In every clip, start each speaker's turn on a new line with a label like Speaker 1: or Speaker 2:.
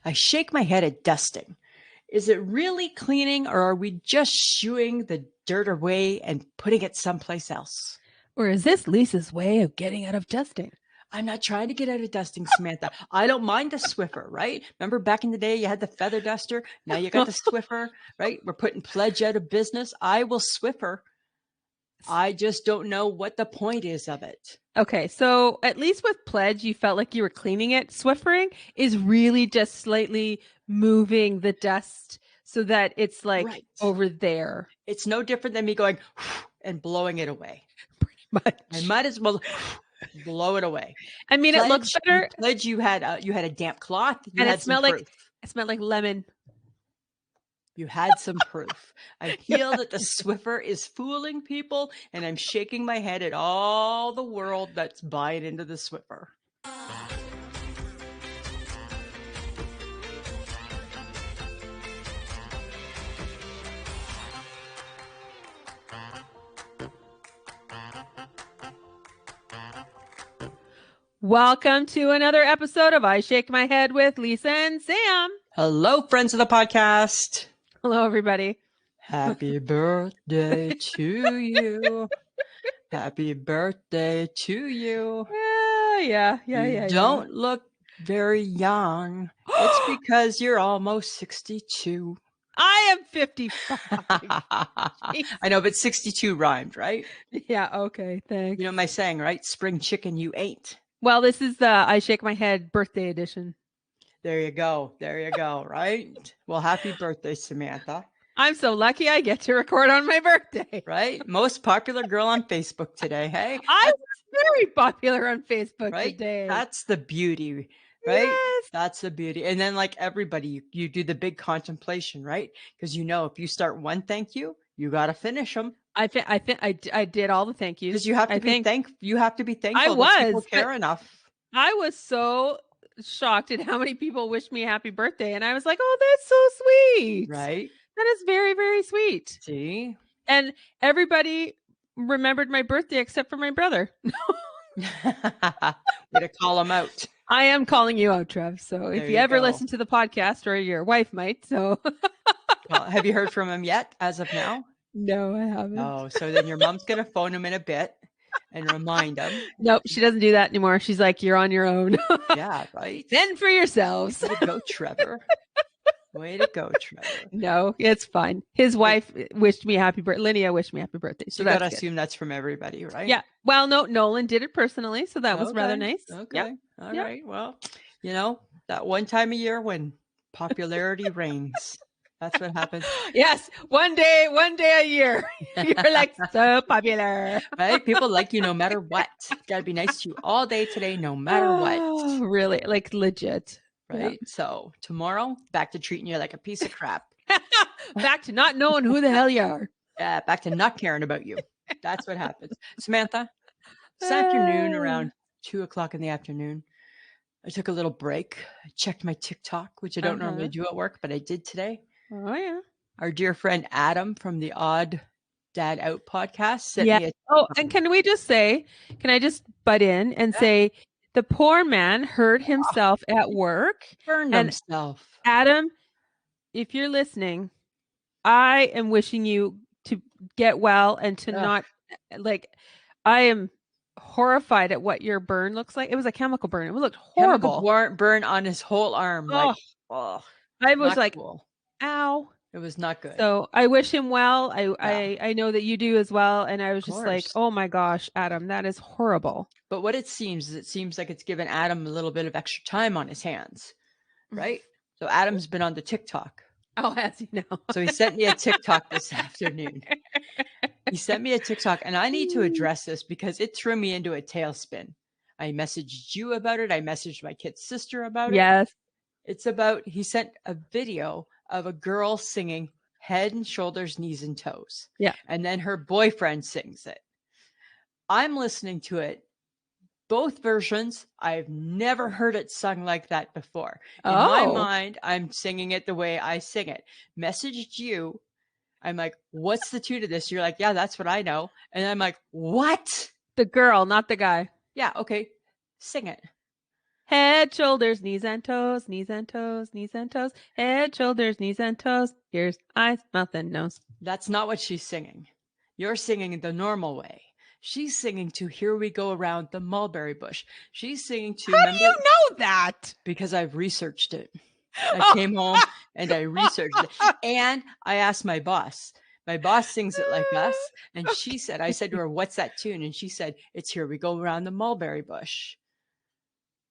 Speaker 1: I shake my head at dusting. Is it really cleaning or are we just shooing the dirt away and putting it someplace else?
Speaker 2: Or is this Lisa's way of getting out of dusting?
Speaker 1: I'm not trying to get out of dusting, Samantha. I don't mind the Swiffer, right? Remember back in the day, you had the feather duster. Now you got the Swiffer, right? We're putting Pledge out of business. I will Swiffer. I just don't know what the point is of it.
Speaker 2: Okay, so at least with Pledge, you felt like you were cleaning it. Swiffering is really just slightly moving the dust so that it's like
Speaker 1: Right.
Speaker 2: over there.
Speaker 1: It's no different than me going and blowing it away.
Speaker 2: Pretty much.
Speaker 1: I might as well blow it away.
Speaker 2: I mean, it looks better.
Speaker 1: Pledge, you had a damp cloth. You
Speaker 2: and
Speaker 1: had
Speaker 2: it smelled
Speaker 1: some proof.
Speaker 2: like lemon.
Speaker 1: You had some proof. I feel that the Swiffer is fooling people, and I'm shaking my head at all the world that's buying into the Swiffer.
Speaker 2: Welcome to another episode of I Shake My Head with Lisa and Sam.
Speaker 1: Hello, friends of the podcast.
Speaker 2: Hello, everybody.
Speaker 1: Happy birthday to you. Happy birthday to you.
Speaker 2: Yeah.
Speaker 1: You don't look very young. It's because you're almost 62.
Speaker 2: I am 55.
Speaker 1: I know, but 62 rhymed, right?
Speaker 2: Yeah, okay, thanks.
Speaker 1: You know my saying, right? Spring chicken you ain't.
Speaker 2: Well, this is the I Shake My Head birthday edition.
Speaker 1: There you go, right? Well, happy birthday, Samantha.
Speaker 2: I'm so lucky I get to record on my birthday.
Speaker 1: Right? Most popular girl on Facebook today, hey?
Speaker 2: I was very popular on Facebook today.
Speaker 1: That's the beauty, right?
Speaker 2: Yes.
Speaker 1: That's the beauty. And then like everybody, you do the big contemplation, right? Because you know if you start one thank you, you got to finish them.
Speaker 2: I did all the thank yous.
Speaker 1: Because you have to be thankful. You have to be thankful
Speaker 2: that
Speaker 1: people care enough.
Speaker 2: I was so shocked at how many people wished me a happy birthday. And I was like, oh, that's so sweet.
Speaker 1: Right.
Speaker 2: That is very, very sweet.
Speaker 1: See?
Speaker 2: And everybody remembered my birthday except for my brother.
Speaker 1: Way to call him out.
Speaker 2: I am calling you out, Trev. So if you ever listen to the podcast, or your wife might, so.
Speaker 1: Well, have you heard from him yet as of now?
Speaker 2: No, I haven't.
Speaker 1: Oh, so then your mom's going to phone him in a bit and remind him.
Speaker 2: Nope, she doesn't do that anymore. She's like, you're on your own.
Speaker 1: Yeah, right.
Speaker 2: Fend for yourselves.
Speaker 1: Way to go, Trevor. Way to go, Trevor.
Speaker 2: No, it's fine. His wife wished me happy birthday. Linnea wished me happy birthday. So
Speaker 1: you got to assume that's from everybody, right?
Speaker 2: Yeah. Well, no, Nolan did it personally. So that was rather nice.
Speaker 1: Okay.
Speaker 2: Yep.
Speaker 1: All right. Well, you know, that one time a year when popularity reigns. That's what happens.
Speaker 2: Yes. One day a year. You're like so popular.
Speaker 1: Right? People like you no matter what. Got to be nice to you all day today, no matter what.
Speaker 2: Really? Like legit.
Speaker 1: Right?
Speaker 2: Yeah.
Speaker 1: So tomorrow, back to treating you like a piece of crap.
Speaker 2: Back to not knowing who the hell you are.
Speaker 1: Yeah, back to not caring about you. That's what happens. Samantha, this afternoon around 2:00 in the afternoon, I took a little break. I checked my TikTok, which I don't normally do at work, but I did today.
Speaker 2: Oh, yeah.
Speaker 1: Our dear friend Adam from the Odd Dad Out podcast sent me
Speaker 2: and can I just butt in and say the poor man hurt himself at work.
Speaker 1: Burned himself.
Speaker 2: Adam, if you're listening, I am wishing you to get well and to not I am horrified at what your burn looks like. It was a chemical burn. It looked horrible.
Speaker 1: Chemical burn on his whole arm.
Speaker 2: I was like,
Speaker 1: cool.
Speaker 2: Ow.
Speaker 1: It was not good.
Speaker 2: So I wish him well. I know that you do as well. And I was just like, oh my gosh, Adam, that is horrible.
Speaker 1: But what it seems like it's given Adam a little bit of extra time on his hands, right? So Adam's been on the TikTok.
Speaker 2: Oh, has he now?
Speaker 1: So he sent me a TikTok this afternoon. He sent me a TikTok, and I need to address this because it threw me into a tailspin. I messaged you about it. I messaged my kid's sister about it.
Speaker 2: Yes.
Speaker 1: It's about, he sent a video of a girl singing Head and Shoulders, Knees and Toes.
Speaker 2: Yeah.
Speaker 1: And then her boyfriend sings it. I'm listening to it. Both versions, I've never heard it sung like that before. In my mind, I'm singing it the way I sing it. Messaged you. I'm like, what's the tune of this? You're like, yeah, that's what I know. And I'm like, what?
Speaker 2: The girl, not the guy.
Speaker 1: Yeah, okay. Sing it.
Speaker 2: Head, shoulders, knees and toes, knees and toes, knees and toes. Head, shoulders, knees and toes. Ears, eyes, mouth, and nose.
Speaker 1: That's not what she's singing. You're singing the normal way. She's singing to Here We Go Around the Mulberry Bush. She's singing to,
Speaker 2: How do you know that?
Speaker 1: Because I've researched it. I came home and I researched it. And I asked my boss. My boss sings it like us. And she said, I said to her, what's that tune? And she said, it's Here We Go Around the Mulberry Bush.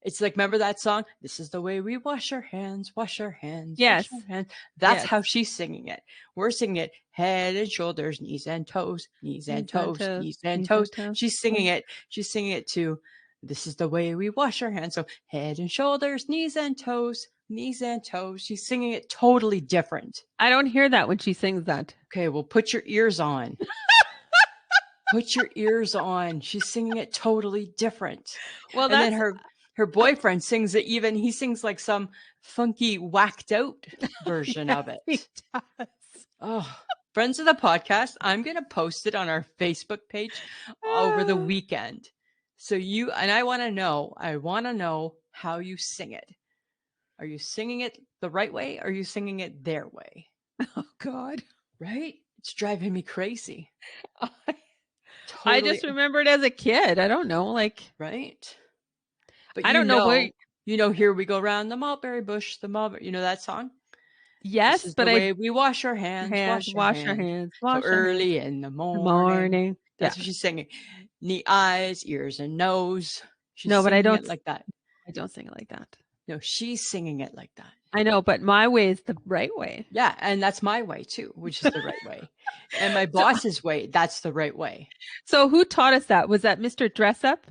Speaker 1: It's like, remember that song? This is the way we wash our hands, wash our hands,
Speaker 2: yes.
Speaker 1: wash our hands. That's how she's singing it. We're singing it head and shoulders, knees and toes, knees and toes, knees and toes. She's singing it. She's singing it to, this is the way we wash our hands. So head and shoulders, knees and toes, knees and toes. She's singing it totally different.
Speaker 2: I don't hear that when she sings that.
Speaker 1: Okay, well, put your ears on. Put your ears on. She's singing it totally different. Well, and then her boyfriend sings it even, he sings like some funky, whacked out version of it.
Speaker 2: He does.
Speaker 1: Oh, friends of the podcast, I'm going to post it on our Facebook page over the weekend. So I want to know how you sing it. Are you singing it the right way? Or are you singing it their way?
Speaker 2: Oh, God.
Speaker 1: Right? It's driving me crazy.
Speaker 2: I just remembered as a kid. I don't know,
Speaker 1: right? But
Speaker 2: I don't know where.
Speaker 1: Here we go around the mulberry bush, you know that song?
Speaker 2: Yes,
Speaker 1: this is
Speaker 2: but
Speaker 1: the way we wash our hands, wash our hands. So early in the morning. That's what she's singing. Eyes, ears, and nose. She's
Speaker 2: no, but I don't
Speaker 1: it like that.
Speaker 2: I don't sing it like that.
Speaker 1: No, she's singing it like that.
Speaker 2: I know, but my way is the right way.
Speaker 1: Yeah, and that's my way too, which is the right way. And my boss's way, that's the right way.
Speaker 2: So who taught us that? Was that Mr. Dress Up?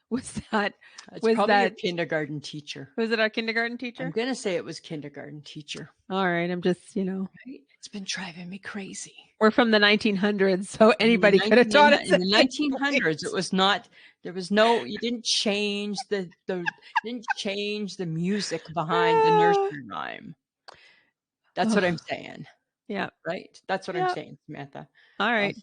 Speaker 2: Was that
Speaker 1: probably a kindergarten teacher?
Speaker 2: Was it our kindergarten teacher?
Speaker 1: I'm gonna say it was kindergarten teacher.
Speaker 2: All right, I'm just
Speaker 1: right? It's been driving me crazy.
Speaker 2: We're from the 1900s, so anybody could have taught us.
Speaker 1: In the 1900s, it was not. There was no. You didn't change the music behind the nursery rhyme. That's what I'm saying.
Speaker 2: Yeah.
Speaker 1: Right. That's what I'm saying, Samantha.
Speaker 2: All right,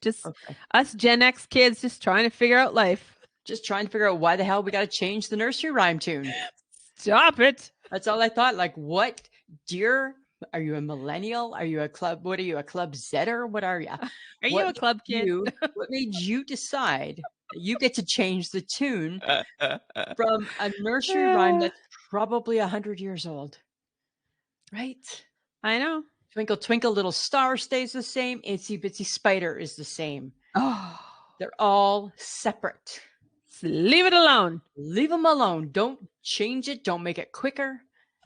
Speaker 2: us Gen X kids just trying to figure out life.
Speaker 1: Just trying to figure out why the hell we got to change the nursery rhyme tune.
Speaker 2: Stop it.
Speaker 1: That's all I thought. Like, what, dear? Are you a millennial? Are you a club? What are you, a club Zetter? What are you?
Speaker 2: Are you a club kid?
Speaker 1: What made you decide that you get to change the tune from a nursery rhyme that's probably 100 years old? Right?
Speaker 2: I know.
Speaker 1: Twinkle, twinkle, little star stays the same. Itsy bitsy spider is the same.
Speaker 2: Oh.
Speaker 1: They're all separate.
Speaker 2: Leave it alone.
Speaker 1: Leave them alone. Don't change it. Don't make it quicker.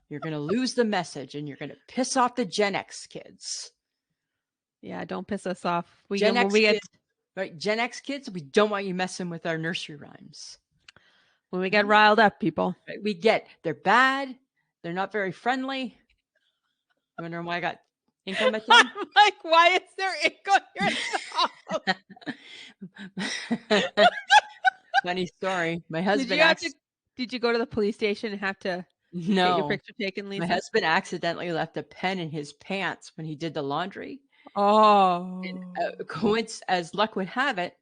Speaker 1: You're going to lose the message and you're going to piss off the Gen X kids.
Speaker 2: Yeah, don't piss us off.
Speaker 1: Gen X kids, we don't want you messing with our nursery rhymes.
Speaker 2: When we get riled up, people.
Speaker 1: Right? They're bad. They're not very friendly. You wondering why I got ink on my tongue?
Speaker 2: I'm like, why is there ink on your tongue?
Speaker 1: Funny story. My husband
Speaker 2: did you go to the police station and have to get your picture taken, Lisa?
Speaker 1: My husband accidentally left a pen in his pants when he did the laundry.
Speaker 2: Oh.
Speaker 1: And, as luck would have it,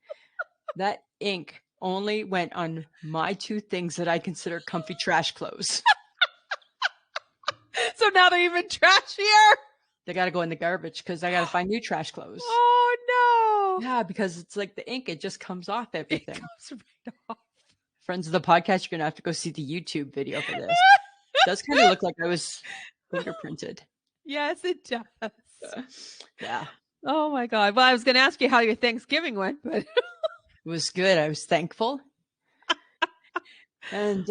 Speaker 1: that ink only went on my two things that I consider comfy trash clothes.
Speaker 2: So now they're even trashier?
Speaker 1: They got to go in the garbage because I got to find new trash clothes.
Speaker 2: Oh, no.
Speaker 1: Yeah, because it's like the ink, it just comes off everything.
Speaker 2: It comes right off.
Speaker 1: Friends of the podcast, you're going to have to go see the YouTube video for this. It does kind of look like I was fingerprinted.
Speaker 2: Yes, it does.
Speaker 1: Yeah.
Speaker 2: Oh, my God. Well, I was going to ask you how your Thanksgiving went, but...
Speaker 1: It was good. I was thankful. And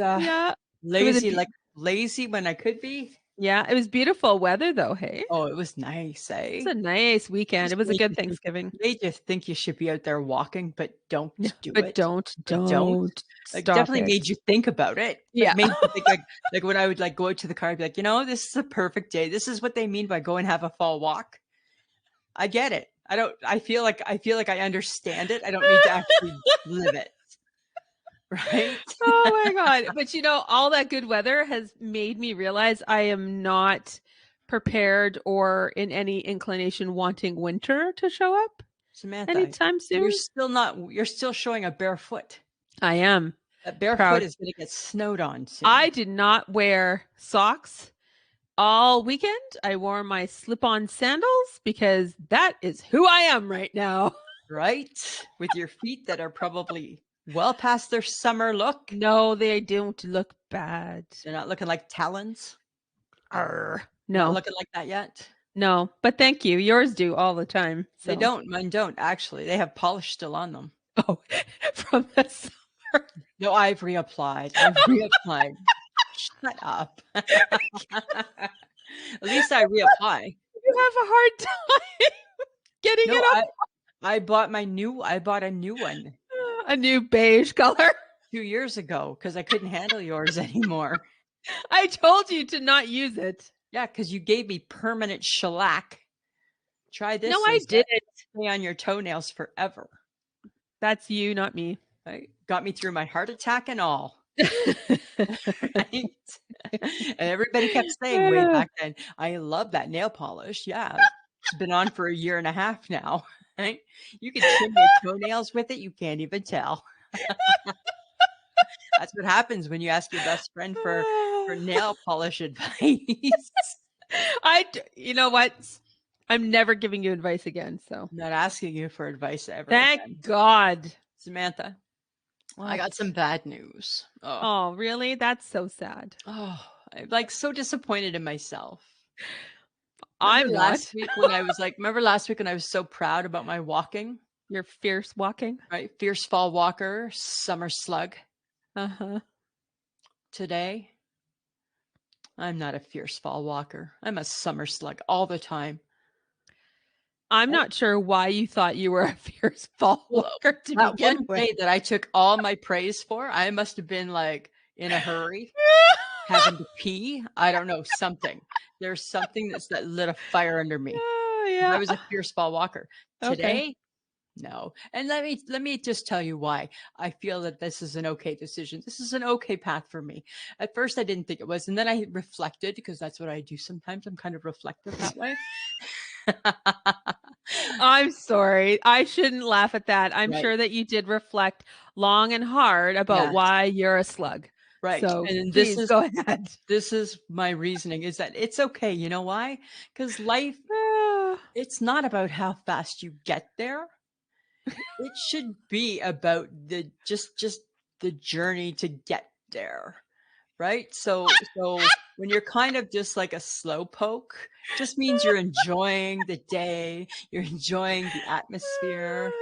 Speaker 1: lazy when I could be.
Speaker 2: Yeah, it was beautiful weather though, hey?
Speaker 1: Oh, it was nice, eh?
Speaker 2: It's a nice weekend. It was a good Thanksgiving.
Speaker 1: They just think you should be out there walking, but don't do
Speaker 2: it.
Speaker 1: But
Speaker 2: don't.
Speaker 1: It definitely made you think about it.
Speaker 2: Yeah.
Speaker 1: Made you think like when I would go out to the car, I'd be like, this is a perfect day. This is what they mean by go and have a fall walk. I get it. I feel like I understand it. I don't need to actually live it. Right?
Speaker 2: Oh my God. But all that good weather has made me realize I am not prepared or in any inclination wanting winter to show up.
Speaker 1: Samantha,
Speaker 2: anytime soon.
Speaker 1: You're still showing a bare foot.
Speaker 2: I am.
Speaker 1: That barefoot
Speaker 2: proud.
Speaker 1: is going to get snowed on soon.
Speaker 2: I did not wear socks all weekend. I wore my slip-on sandals because that is who I am right now.
Speaker 1: Right? With your feet that are probably well past their summer look.
Speaker 2: No, they don't look bad.
Speaker 1: They're not looking like talons. Not
Speaker 2: No,
Speaker 1: looking like that yet.
Speaker 2: no, but thank you. Yours do all the time.
Speaker 1: They
Speaker 2: So,
Speaker 1: don't. Mine don't, actually. They have polish still on them.
Speaker 2: oh, from the summer.
Speaker 1: No, I've reapplied. I've reapplied. Shut up. At least I reapply.
Speaker 2: You have a hard time getting
Speaker 1: No,
Speaker 2: it up.
Speaker 1: I bought a new one
Speaker 2: A new beige color.
Speaker 1: 2 years ago because I couldn't handle yours anymore.
Speaker 2: I told you to not use it.
Speaker 1: Yeah, because you gave me permanent shellac. Try this.
Speaker 2: No, I didn't.
Speaker 1: Stay on your toenails forever.
Speaker 2: That's you, not me.
Speaker 1: Right? Got me through my heart attack and all. Right? And everybody kept saying way back then, I love that nail polish. Yeah, it's been on for a year and a half now. Right? You can trim your toenails with it. You can't even tell. That's what happens when you ask your best friend for nail polish advice.
Speaker 2: You know what? I'm never giving you advice again. So
Speaker 1: I'm not asking you for advice ever.
Speaker 2: Thank
Speaker 1: again.
Speaker 2: God.
Speaker 1: Samantha,
Speaker 2: what?
Speaker 1: I got some bad news.
Speaker 2: Oh, really? That's so sad.
Speaker 1: Oh, I'm like so disappointed in myself.
Speaker 2: I'm
Speaker 1: last week when I was like, remember last week when I was so proud about my walking?
Speaker 2: Your fierce walking?
Speaker 1: Right? Fierce fall walker, summer slug.
Speaker 2: Uh-huh.
Speaker 1: Today, I'm not a fierce fall walker. I'm a summer slug all the time.
Speaker 2: I'm not sure why you thought you were a fierce fall walker to begin with.
Speaker 1: Day that I took all my praise for, I must have been like in a hurry, having to pee. I don't know, something. There's something that lit a fire under me.
Speaker 2: Yeah.
Speaker 1: I was a fierce fall walker. Today,
Speaker 2: Okay.
Speaker 1: no. And let me just tell you why I feel that this is an okay decision. This is an okay path for me. At first, I didn't think it was. And then I reflected because that's what I do sometimes. I'm kind of reflective that way.
Speaker 2: I'm sorry. I shouldn't laugh at that. I'm sure that you did reflect long and hard about why you're a slug.
Speaker 1: Right.
Speaker 2: So
Speaker 1: and
Speaker 2: go ahead.
Speaker 1: This is my reasoning is that it's okay. You know why? Because life, it's not about how fast you get there. It should be about the just the journey to get there. Right. So when you're kind of just like a slow poke, just means you're enjoying the day, you're enjoying the atmosphere,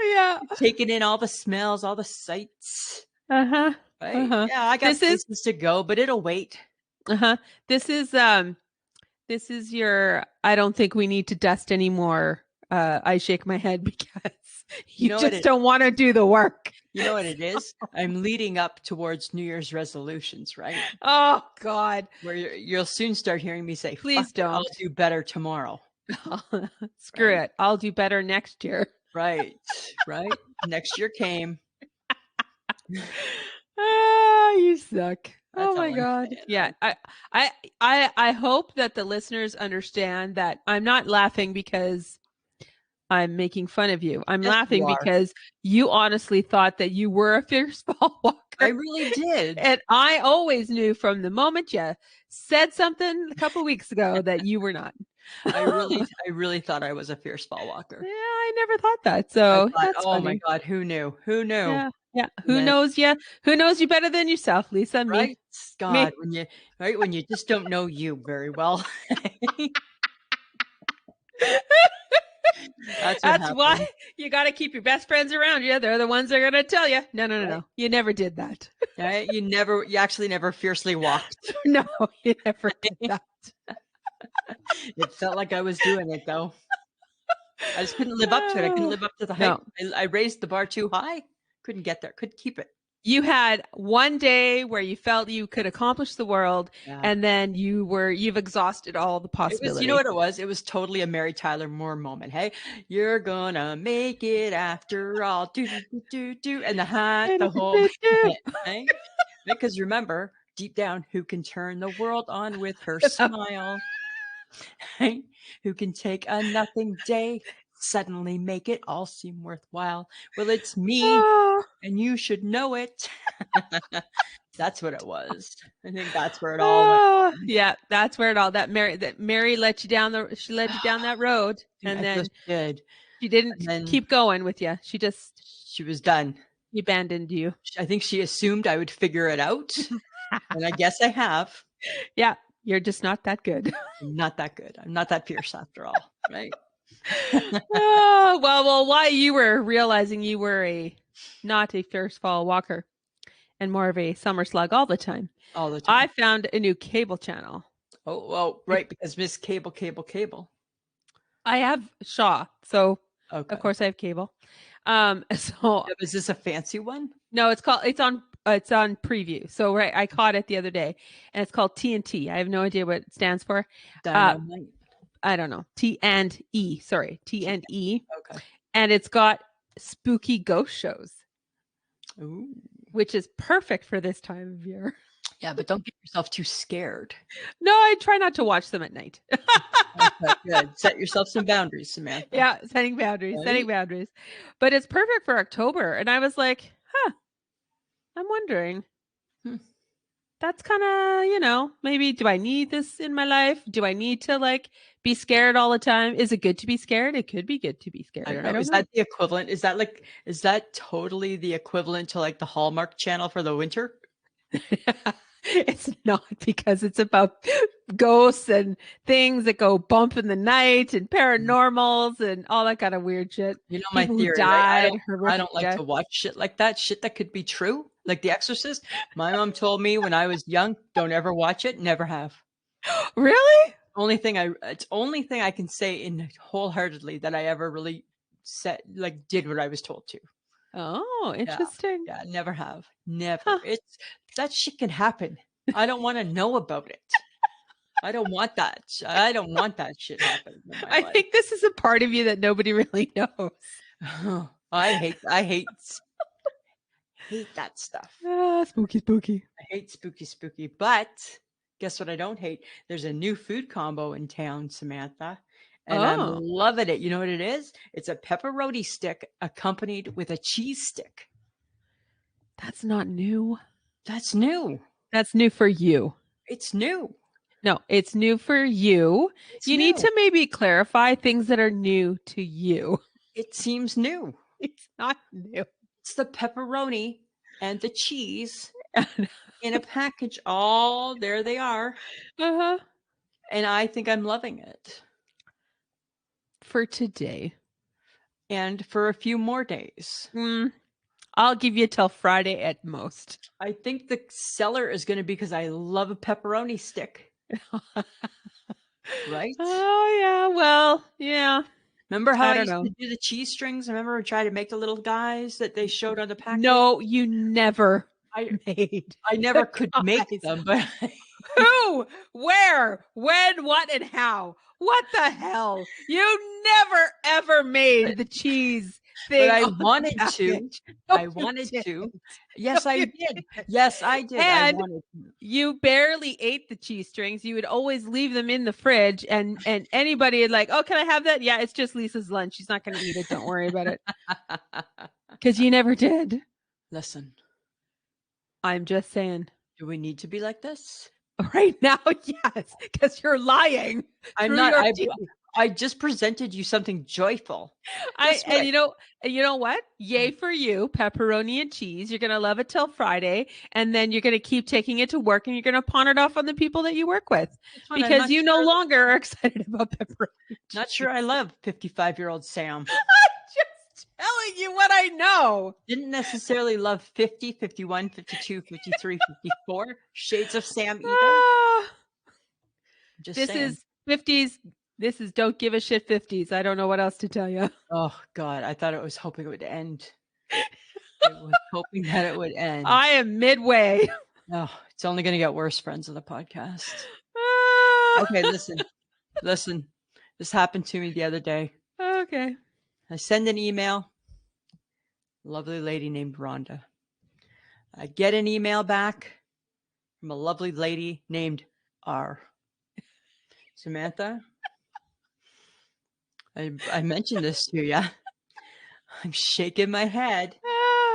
Speaker 1: taking in all the smells, all the sights.
Speaker 2: Uh-huh.
Speaker 1: Right? Uh-huh. Yeah, I got places to go, but it'll wait.
Speaker 2: Uh-huh. This is your I don't think we need to dust anymore. I shake my head because you just don't want to do the work.
Speaker 1: You know what it is? I'm leading up towards New Year's resolutions, right?
Speaker 2: Oh God.
Speaker 1: Where you'll soon start hearing me say,
Speaker 2: please don't.
Speaker 1: I'll do better tomorrow.
Speaker 2: Screw it. I'll do better next year.
Speaker 1: Right. Right. Next year came.
Speaker 2: You suck. That's oh my God. Yeah. I hope that the listeners understand that I'm not laughing because I'm making fun of you. I'm laughing because you honestly thought that you were a fierce fall walker.
Speaker 1: I really did.
Speaker 2: And I always knew from the moment you said something a couple weeks ago that you were not.
Speaker 1: I really thought I was a fierce fall walker.
Speaker 2: Yeah, I never thought that. So that's
Speaker 1: oh
Speaker 2: funny.
Speaker 1: my God, who knew? Who knew?
Speaker 2: Yeah. Who knows you? Who knows you better than yourself, Lisa? Me.
Speaker 1: Right? God, when you just don't know you very well.
Speaker 2: That's why you got to keep your best friends around you. They're the ones that are going to tell you. No. You never did that.
Speaker 1: Right? You actually never fiercely walked.
Speaker 2: No, you never did that.
Speaker 1: It felt like I was doing it though. I just couldn't live up to it. I couldn't live up to the height. I raised the bar too high. Couldn't get there. Couldn't keep it.
Speaker 2: You had one day where you felt you could accomplish the world, and then you've exhausted all the possibilities.
Speaker 1: You know what it was? It was totally a Mary Tyler Moore moment. Hey, you're gonna make it after all. Do. And the whole thing. Because remember, deep down, who can turn the world on with her smile? Right? Who can take a nothing day suddenly make it all seem worthwhile. Well, it's me,
Speaker 2: Oh,
Speaker 1: and you should know it. That's what it was. I think that's where it all went
Speaker 2: oh,
Speaker 1: wrong.
Speaker 2: yeah, that's where it all that Mary let you down she led you down that road, and
Speaker 1: I
Speaker 2: then
Speaker 1: just did.
Speaker 2: she didn't
Speaker 1: And then
Speaker 2: keep going with you. She just
Speaker 1: she was done.
Speaker 2: abandoned you.
Speaker 1: I think she assumed I would figure it out, and I guess I have.
Speaker 2: Yeah, you're just not that good.
Speaker 1: I'm not that good. I'm not that fierce after all, right?
Speaker 2: Oh, well, why you were realizing you were not a fierce fall walker and more of a summer slug all the time.
Speaker 1: All the time.
Speaker 2: I found a new cable channel.
Speaker 1: Oh, well, right, because Miss Cable.
Speaker 2: I have Shaw, so
Speaker 1: Okay.
Speaker 2: of course I have cable. So
Speaker 1: is this a fancy one?
Speaker 2: no, it's on preview. So right, I caught it the other day, and it's called TNT. I have no idea what it stands for.
Speaker 1: Dynamite.
Speaker 2: I don't know. T&E. Sorry, T&E.
Speaker 1: Okay.
Speaker 2: And it's got spooky ghost shows.
Speaker 1: Ooh.
Speaker 2: Which is perfect for this time of year.
Speaker 1: Yeah, but don't get yourself too scared.
Speaker 2: No, I try not to watch them at night.
Speaker 1: Okay, good. Set yourself some boundaries, Samantha.
Speaker 2: Yeah, setting boundaries. But it's perfect for October. And I was like, I'm wondering. That's kind of, maybe do I need this in my life? Do I need to like be scared all the time? Is it good to be scared? It could be good to be scared.
Speaker 1: I don't know. Is that the equivalent? Is that totally the equivalent to like the Hallmark Channel for the winter?
Speaker 2: It's not, because it's about ghosts and things that go bump in the night and paranormals and all that kind of weird shit.
Speaker 1: You know my
Speaker 2: People
Speaker 1: theory,
Speaker 2: who died,
Speaker 1: right? I don't like to watch shit like that. Shit that could be true, like The Exorcist. My mom told me when I was young, don't ever watch it. Never have.
Speaker 2: Really?
Speaker 1: It's only thing I can say in wholeheartedly that I ever really did what I was told to.
Speaker 2: Oh, interesting.
Speaker 1: Yeah, never have. Never.
Speaker 2: Huh.
Speaker 1: It's that shit can happen. I don't want to know about it. I don't want that. I don't want that shit happening in my life.
Speaker 2: Think this is a part of you that nobody really knows.
Speaker 1: I hate that stuff.
Speaker 2: Spooky.
Speaker 1: I hate spooky. But guess what I don't hate? There's a new food combo in town, Samantha. And I'm loving it. You know what it is? It's a pepperoni stick accompanied with a cheese stick.
Speaker 2: That's not new.
Speaker 1: That's new.
Speaker 2: That's new for you.
Speaker 1: It's new.
Speaker 2: No, it's new for you. You need to maybe clarify things that are new to you.
Speaker 1: It seems new.
Speaker 2: It's not new.
Speaker 1: It's the pepperoni and the cheese in a package. All there they are.
Speaker 2: Uh-huh.
Speaker 1: And I think I'm loving it.
Speaker 2: For today.
Speaker 1: And for a few more days.
Speaker 2: I'll give you till Friday at most.
Speaker 1: I think the seller is going to be because I love a pepperoni stick. Right?
Speaker 2: Oh, yeah. Well, yeah.
Speaker 1: Remember how I used to do the cheese strings? Remember I tried to make the little guys that they showed on the package?
Speaker 2: No, you never
Speaker 1: made. I never could make them, but
Speaker 2: who, where, when, what, and how? What the hell? You never ever made the cheese thing.
Speaker 1: But I wanted to. I wanted to. Yes, I did. Yes, I did.
Speaker 2: And you barely ate the cheese strings. You would always leave them in the fridge, and anybody would like, oh, can I have that? Yeah, it's just Lisa's lunch. She's not going to eat it. Don't worry about it. Because you never did.
Speaker 1: Listen.
Speaker 2: I'm just saying.
Speaker 1: Do we need to be like this?
Speaker 2: Right now, yes, because you're lying.
Speaker 1: I'm not. I just presented you something joyful.
Speaker 2: And you know what? Yay for you, pepperoni and cheese. You're gonna love it till Friday, and then you're gonna keep taking it to work, and you're gonna pawn it off on the people that you work with because you no longer are excited about pepperoni.
Speaker 1: Not sure I love 55-year-old Sam.
Speaker 2: Just telling you what I know.
Speaker 1: Didn't necessarily love 50, 51, 52, 53, 54 shades of Sam either.
Speaker 2: This is 50s. This is don't give a shit 50s. I don't know what else to tell you.
Speaker 1: Oh, God. I thought it was hoping it would end. I was hoping that it would end.
Speaker 2: I am midway.
Speaker 1: Oh, it's only going to get worse, friends of the podcast. Okay, listen. This happened to me the other day.
Speaker 2: Okay.
Speaker 1: I send an email. Lovely lady named Rhonda. I get an email back from a lovely lady named R. Samantha. I mentioned this to you. I'm shaking my head.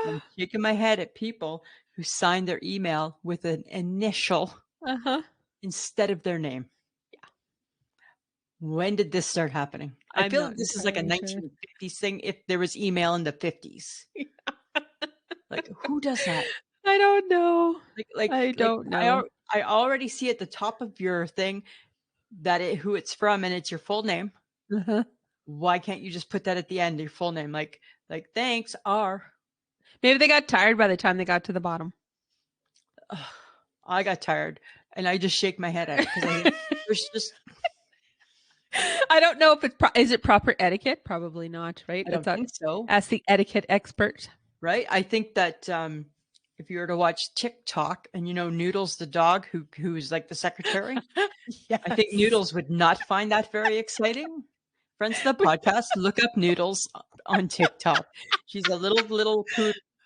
Speaker 1: I'm shaking my head at people who sign their email with an initial instead of their name.
Speaker 2: Yeah.
Speaker 1: When did this start happening? I
Speaker 2: I'm
Speaker 1: feel
Speaker 2: not
Speaker 1: like this is like a
Speaker 2: entirely sure.
Speaker 1: 1950s thing if there was email in the 50s. Like, who does that?
Speaker 2: I don't know. I
Speaker 1: Like
Speaker 2: don't know.
Speaker 1: I already see at the top of your thing that who it's from and it's your full name. Why can't you just put that at the end, your full name? Like thanks, R.
Speaker 2: Maybe they got tired by the time they got to the bottom.
Speaker 1: I got tired and I just shake my head at it because there's just.
Speaker 2: I don't know if is it proper etiquette? Probably not, right?
Speaker 1: I don't think so.
Speaker 2: Ask the etiquette expert.
Speaker 1: Right? I think that if you were to watch Tik Tok and Noodles the dog who's like the secretary, yes. I think Noodles would not find that very exciting. Friends of the podcast, look up Noodles on TikTok. She's a little poodle.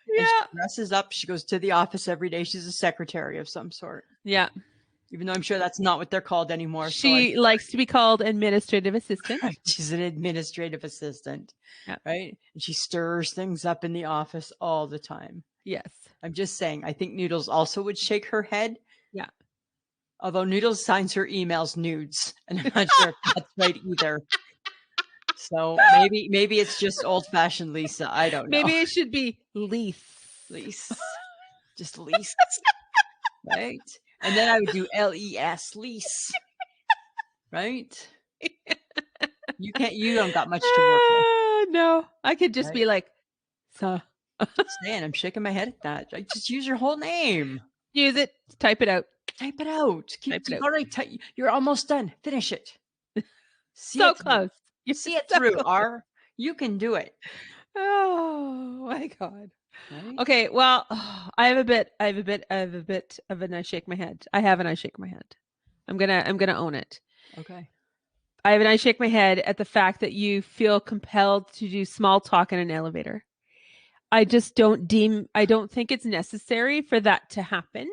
Speaker 1: Yeah. And she dresses up. She goes to the office every day. She's a secretary of some sort.
Speaker 2: Yeah.
Speaker 1: Even though I'm sure that's not what they're called anymore.
Speaker 2: She likes to be called administrative assistant.
Speaker 1: Right. She's an administrative assistant. Yeah. Right. And she stirs things up in the office all the time.
Speaker 2: Yes.
Speaker 1: I'm just saying, I think Noodles also would shake her head.
Speaker 2: Yeah.
Speaker 1: Although Noodles signs her emails nudes. And I'm not sure if that's right either. So maybe it's just old-fashioned Lisa. I don't know.
Speaker 2: Maybe it should be Lise.
Speaker 1: Just Lise. Right? And then I would do LES, Lise. Right? You don't got much to work with.
Speaker 2: No, I could just be like, so.
Speaker 1: Saying, I'm shaking my head at that. I just use your whole name.
Speaker 2: Use it. Type it out.
Speaker 1: Type it out. All right, you're almost done. Finish it.
Speaker 2: So close.
Speaker 1: You see it through, R. You can do it.
Speaker 2: Oh my God. Right? Okay, well, I have a bit of an I shake my head. I have an I shake my head. I'm gonna own it.
Speaker 1: Okay.
Speaker 2: I have an I shake my head at the fact that you feel compelled to do small talk in an elevator. I don't think it's necessary for that to happen.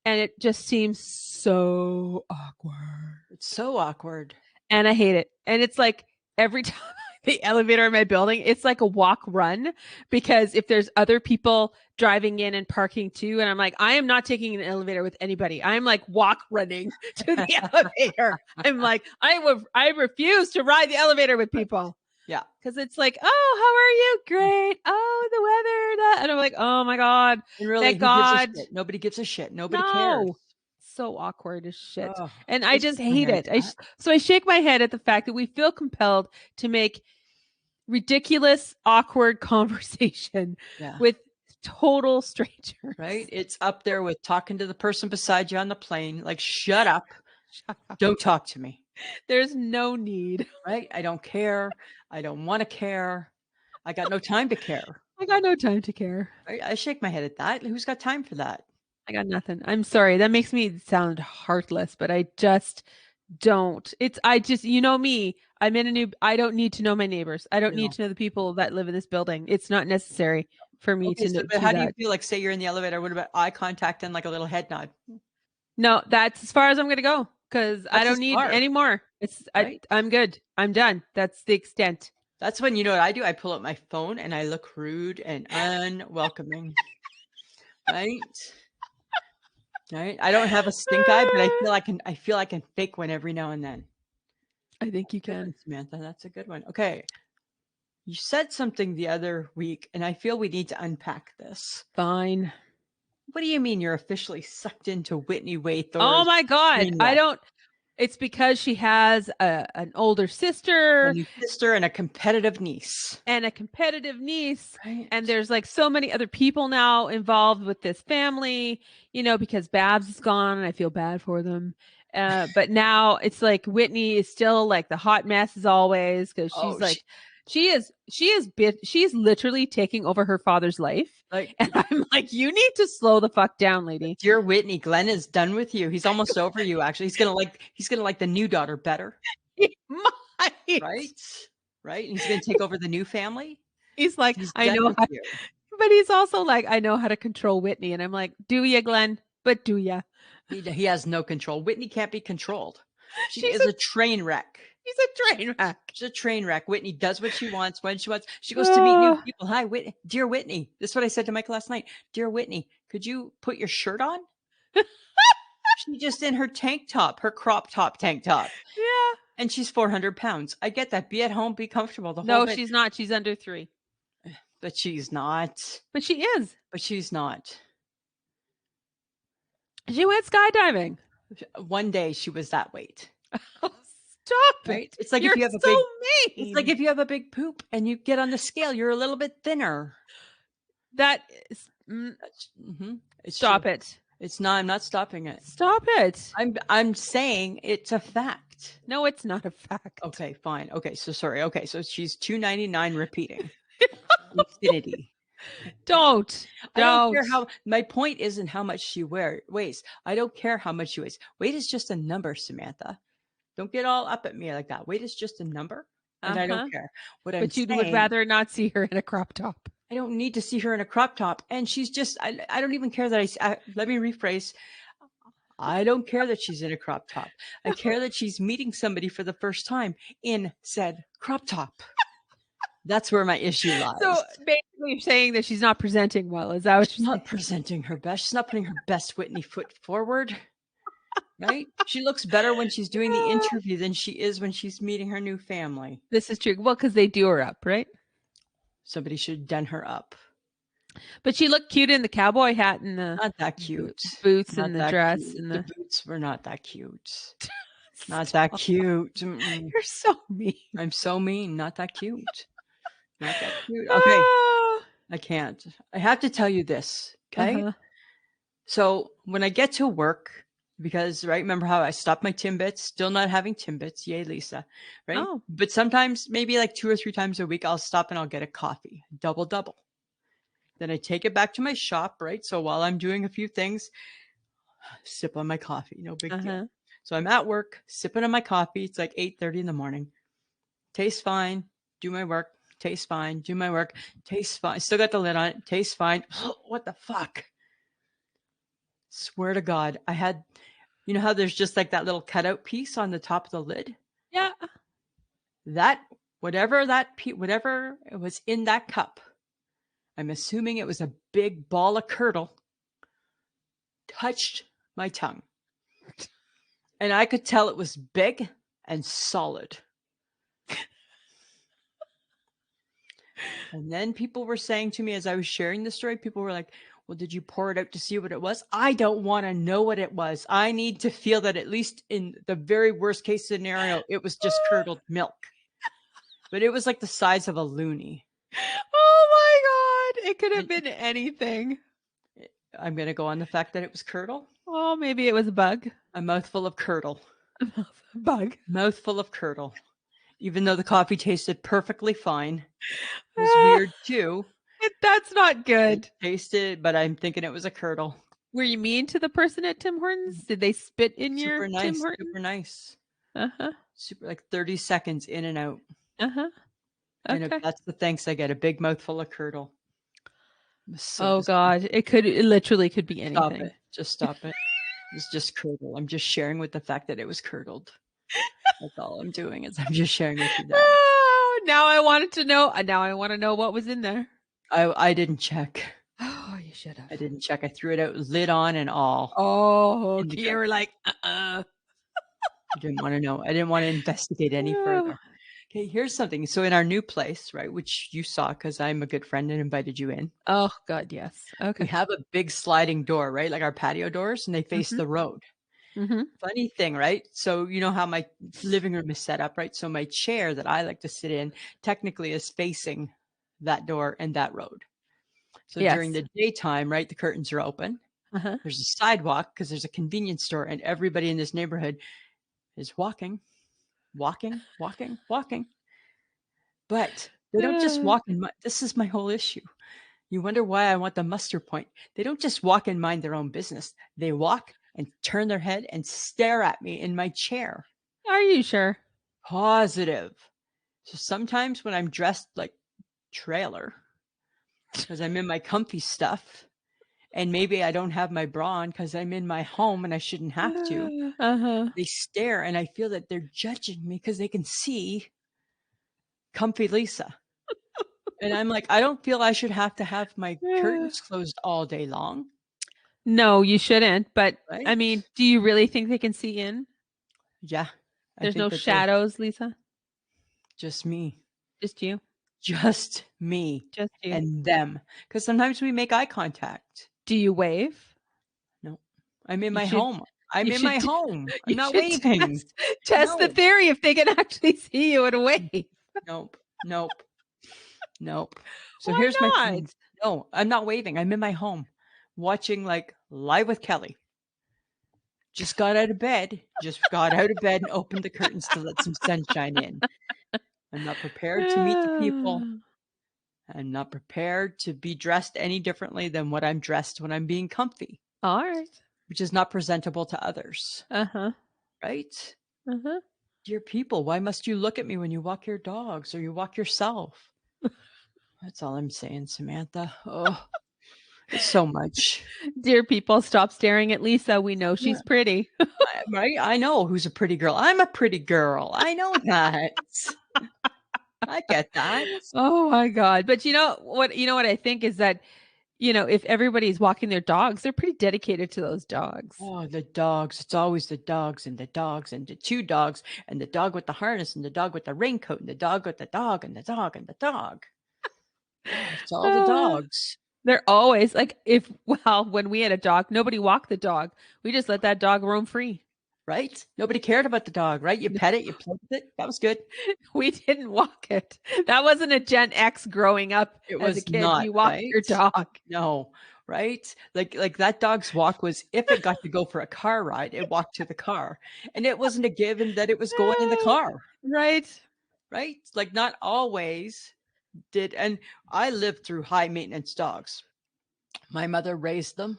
Speaker 2: And it just seems so awkward.
Speaker 1: It's so awkward.
Speaker 2: And I hate it. And it's like every time the elevator in my building, it's like a walk run, because if there's other people driving in and parking too, and I'm like, I am not taking an elevator with anybody. I'm like walk running to the elevator. I'm like, I refuse to ride the elevator with people.
Speaker 1: Yeah.
Speaker 2: Because it's like, oh, how are you? Great. Oh, the weather. And I'm like, oh my God.
Speaker 1: And really,
Speaker 2: thank God.
Speaker 1: Nobody gives a shit. Nobody cares.
Speaker 2: So awkward as shit. Oh, and I just hate it. So I shake my head at the fact that we feel compelled to make ridiculous, awkward conversation with total strangers.
Speaker 1: Right? It's up there with talking to the person beside you on the plane. Like, shut up. Shut up. Don't talk to me.
Speaker 2: There's no need.
Speaker 1: Right? I don't care. I don't want to care. I got no time to care.
Speaker 2: I got no time to care.
Speaker 1: Right? I shake my head at that. Who's got time for that?
Speaker 2: I got nothing. I'm sorry. That makes me sound heartless, but I just don't. You know me. I don't need to know my neighbors. I don't need to know the people that live in this building. It's not necessary for me to know.
Speaker 1: But how do you feel? Like, say you're in the elevator. What about eye contact and like a little head nod?
Speaker 2: No, that's as far as I'm going to go, because I don't need any more. I'm good. I'm done. That's the extent.
Speaker 1: That's when, you know what I do? I pull up my phone and I look rude and unwelcoming. Right? Right? I don't have a stink eye, but I feel I can fake one every now and then.
Speaker 2: I think you can.
Speaker 1: Samantha, that's a good one. Okay. You said something the other week, and I feel we need to unpack this.
Speaker 2: Fine.
Speaker 1: What do you mean you're officially sucked into Whitney Waythor's?
Speaker 2: Oh my God. It's because she has an older sister.
Speaker 1: A new sister and a competitive niece.
Speaker 2: Right. And there's like so many other people now involved with this family, because Babs is gone and I feel bad for them. But now it's like Whitney is still like the hot mess as always, because she's literally taking over her father's life. And I'm like, you need to slow the fuck down, lady.
Speaker 1: Dear Whitney, Glenn is done with you. He's almost over you, actually. He's gonna like the new daughter better.
Speaker 2: He might.
Speaker 1: Right? He's gonna take over the new family.
Speaker 2: He's like, I know how, but he's also like, I know how to control Whitney. And I'm like, do ya, Glenn? But do ya?
Speaker 1: He has no control. Whitney can't be controlled. She is a train wreck.
Speaker 2: He's a train wreck.
Speaker 1: She's a train wreck. Whitney does what she wants when she wants. She goes to meet new people. Hi, Whitney. Dear Whitney. This is what I said to Mike last night. Dear Whitney, could you put your shirt on? She's just in her tank top, her crop top tank top.
Speaker 2: Yeah.
Speaker 1: And she's 400 pounds. I get that. Be at home, be comfortable. The whole
Speaker 2: No,
Speaker 1: bit.
Speaker 2: she's not. She's under 3.
Speaker 1: But she's not.
Speaker 2: But she is.
Speaker 1: But she's not.
Speaker 2: She went skydiving.
Speaker 1: One day she was that weight.
Speaker 2: Oh, stop
Speaker 1: Right?
Speaker 2: it.
Speaker 1: It's like
Speaker 2: You're
Speaker 1: if you have
Speaker 2: so
Speaker 1: a big
Speaker 2: mean.
Speaker 1: It's like if you have a big poop and you get on the scale, you're a little bit thinner.
Speaker 2: That is stop
Speaker 1: true.
Speaker 2: it.
Speaker 1: It's not. I'm not stopping it.
Speaker 2: Stop it.
Speaker 1: I'm saying it's a fact.
Speaker 2: No, it's not a fact.
Speaker 1: Okay, fine. Okay, so sorry. Okay, so she's 299 repeating. Infinity.
Speaker 2: Don't.
Speaker 1: I don't care how. My point isn't how much she weighs. I don't care how much she weighs. Weight is just a number, Samantha. Don't get all up at me like that. Weight is just a number, and I don't care.
Speaker 2: But you would rather not see her in a crop top.
Speaker 1: I don't need to see her in a crop top. And she's just, I don't even care that let me rephrase. I don't care that she's in a crop top. I care that she's meeting somebody for the first time in said crop top. That's where my issue lies.
Speaker 2: So basically you're saying that she's not presenting well. Is that what
Speaker 1: she's not presenting her best? She's not putting her best Whitney foot forward. Right? She looks better when she's doing the interview than she is when she's meeting her new family.
Speaker 2: This is true. Well, because they do her up, right?
Speaker 1: Somebody should have done her up.
Speaker 2: But she looked cute in the cowboy hat and the
Speaker 1: not that cute
Speaker 2: boots and the dress
Speaker 1: cute.
Speaker 2: and
Speaker 1: the boots were not that cute. Not that cute.
Speaker 2: You're so mean.
Speaker 1: I'm so mean. Not that cute. Not that cute. Okay. I can't. I have to tell you this. Okay. So when I get to work, because remember how I stopped my Timbits, still not having Timbits. Yay, Lisa. Right. Oh. But sometimes maybe like 2 or 3 times a week, I'll stop and I'll get a coffee, double. Then I take it back to my shop. Right. So while I'm doing a few things, sip on my coffee. No big deal. So I'm at work, sipping on my coffee. It's like 8:30 in the morning. Tastes fine. Do my work. Tastes fine. Do my work. Tastes fine. Still got the lid on it. Tastes fine. What the fuck? Swear to God, I had, you know how there's just like that little cutout piece on the top of the lid?
Speaker 2: Yeah.
Speaker 1: Whatever it was in that cup, I'm assuming it was a big ball of curdle, touched my tongue. And I could tell it was big and solid. And then people were saying to me as I was sharing the story, people were like, well, did you pour it out to see what it was? I don't want to know what it was. I need to feel that at least in the very worst case scenario, it was just curdled milk. But it was like the size of a loonie.
Speaker 2: Oh my God. It could have been anything.
Speaker 1: I'm going to go on the fact that it was curdle.
Speaker 2: Well, maybe it was a bug.
Speaker 1: A mouthful of curdle.
Speaker 2: A bug.
Speaker 1: Mouthful of curdle. Even though the coffee tasted perfectly fine. It was weird too.
Speaker 2: That's not good.
Speaker 1: It tasted, but I'm thinking it was a curdle.
Speaker 2: Were you mean to the person at Tim Hortons? Did they spit in
Speaker 1: super
Speaker 2: your
Speaker 1: nice,
Speaker 2: Tim Hortons?
Speaker 1: Super nice. Super, like 30 seconds in and out.
Speaker 2: Okay.
Speaker 1: And that's the thanks I get, a big mouthful of curdle.
Speaker 2: So God, it literally could be anything.
Speaker 1: Stop it. Just stop it. It's just curdle. I'm just sharing with the fact that it was curdled. That's all I'm doing is I'm just sharing with you that.
Speaker 2: Oh, now I wanted to know. Now I want to know what was in there.
Speaker 1: I didn't check.
Speaker 2: Oh, you should have.
Speaker 1: I didn't check. I threw it out, lid on and all.
Speaker 2: Oh, okay. You were like,
Speaker 1: I didn't want to know. I didn't want to investigate any further. Okay, here's something. So in our new place, right, which you saw because I'm a good friend and invited you in.
Speaker 2: Oh, God, yes. Okay.
Speaker 1: We have a big sliding door, right? Like our patio doors, and they face the road. Funny thing, right? So you know how my living room is set up, right? So my chair that I like to sit in technically is facing that door and that road. So during the daytime, right, the curtains are open. There's a sidewalk because there's a convenience store and everybody in this neighborhood is walking. But they don't just walk in. This is my whole issue. You wonder why I want the muster point. They don't just walk and mind their own business. They walk and turn their head and stare at me in my chair.
Speaker 2: Are you sure?
Speaker 1: Positive. So sometimes when I'm dressed like trailer, because I'm in my comfy stuff, and maybe I don't have my bra on because I'm in my home and I shouldn't have to.
Speaker 2: Uh-huh.
Speaker 1: They stare and I feel that they're judging me because they can see comfy Lisa. And I'm like, I don't feel I should have to have my curtains closed all day long,
Speaker 2: No, you shouldn't. But I
Speaker 1: right?
Speaker 2: mean, do you really think they can see in?
Speaker 1: Yeah, I
Speaker 2: There's
Speaker 1: think
Speaker 2: no
Speaker 1: that they're
Speaker 2: shadows, Lisa.
Speaker 1: just me,
Speaker 2: Just you.
Speaker 1: just me
Speaker 2: Just you.
Speaker 1: and them. Because sometimes we make eye contact.
Speaker 2: Do you wave?
Speaker 1: No, I'm in
Speaker 2: You
Speaker 1: my
Speaker 2: should
Speaker 1: home. I'm
Speaker 2: you
Speaker 1: in
Speaker 2: should
Speaker 1: my
Speaker 2: t-
Speaker 1: home. I'm
Speaker 2: you
Speaker 1: not
Speaker 2: should
Speaker 1: waving.
Speaker 2: test the
Speaker 1: No,
Speaker 2: theory if they can actually see you and wave.
Speaker 1: nope, nope, nope. So
Speaker 2: Why
Speaker 1: here's my
Speaker 2: not?
Speaker 1: thing. No, I'm not waving. I'm in my home watching like Live with Kelly. Just got out of bed. Just got out of bed and opened the curtains to let some sunshine in. I'm not prepared to meet the people. I'm not prepared to be dressed any differently than what I'm dressed when I'm being comfy,
Speaker 2: All right.
Speaker 1: which is not presentable to others,
Speaker 2: Uh-huh.
Speaker 1: right?
Speaker 2: Uh-huh.
Speaker 1: Dear people, why must you look at me when you walk your dogs or you walk yourself? That's all I'm saying, Samantha. Oh, it's so much.
Speaker 2: Dear people, stop staring at Lisa. We know
Speaker 1: Yeah,
Speaker 2: she's pretty.
Speaker 1: right? I know who's a pretty girl. I'm a pretty girl. I know that. I get that.
Speaker 2: Oh my God. But you know what I think is that, if everybody's walking their dogs, they're pretty dedicated to those dogs.
Speaker 1: Oh, the dogs. It's always the dogs and the dogs and the two dogs and the dog with the harness and the dog with the raincoat and the dog with the dog and the dog and the dog. Oh, it's all the
Speaker 2: Ah,
Speaker 1: dogs,
Speaker 2: they're always like, well, when we had a dog, nobody walked the dog. We just let that dog roam free.
Speaker 1: right? Nobody cared about the dog, right? You pet it, you play with it. That was good.
Speaker 2: We didn't walk it. That wasn't a Gen X growing up
Speaker 1: It
Speaker 2: as a
Speaker 1: was
Speaker 2: kid.
Speaker 1: not,
Speaker 2: You walked
Speaker 1: right?
Speaker 2: your dog.
Speaker 1: No, right? Like that dog's walk was if it got to go for a car ride, it walked to the car. And it wasn't a given that it was going in the
Speaker 2: Ah,
Speaker 1: car,
Speaker 2: right.
Speaker 1: right? Like not always did and I lived through high maintenance dogs. My mother raised them.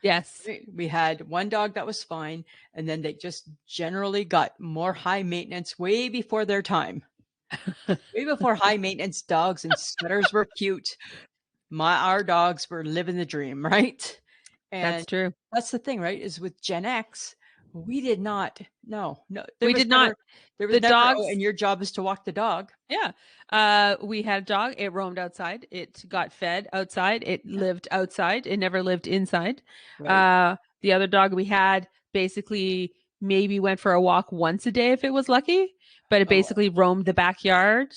Speaker 2: Yes.
Speaker 1: Right? We had one dog that was fine, and then they just generally got more high maintenance way before their time. Way before high maintenance dogs and setters were cute. Our dogs were living the dream, right?
Speaker 2: That's
Speaker 1: And
Speaker 2: true.
Speaker 1: that's the thing, right? Is with Gen X, we did not. No, no,
Speaker 2: We did not.
Speaker 1: there was
Speaker 2: The
Speaker 1: never. Oh,
Speaker 2: dogs,
Speaker 1: and your job is to walk the dog.
Speaker 2: yeah. We had a dog. It roamed outside. It got fed outside. It
Speaker 1: Yeah,
Speaker 2: lived outside. It never lived inside.
Speaker 1: right.
Speaker 2: The other dog we had basically maybe went for a walk once a day if it was lucky, but it
Speaker 1: Oh,
Speaker 2: basically roamed the backyard,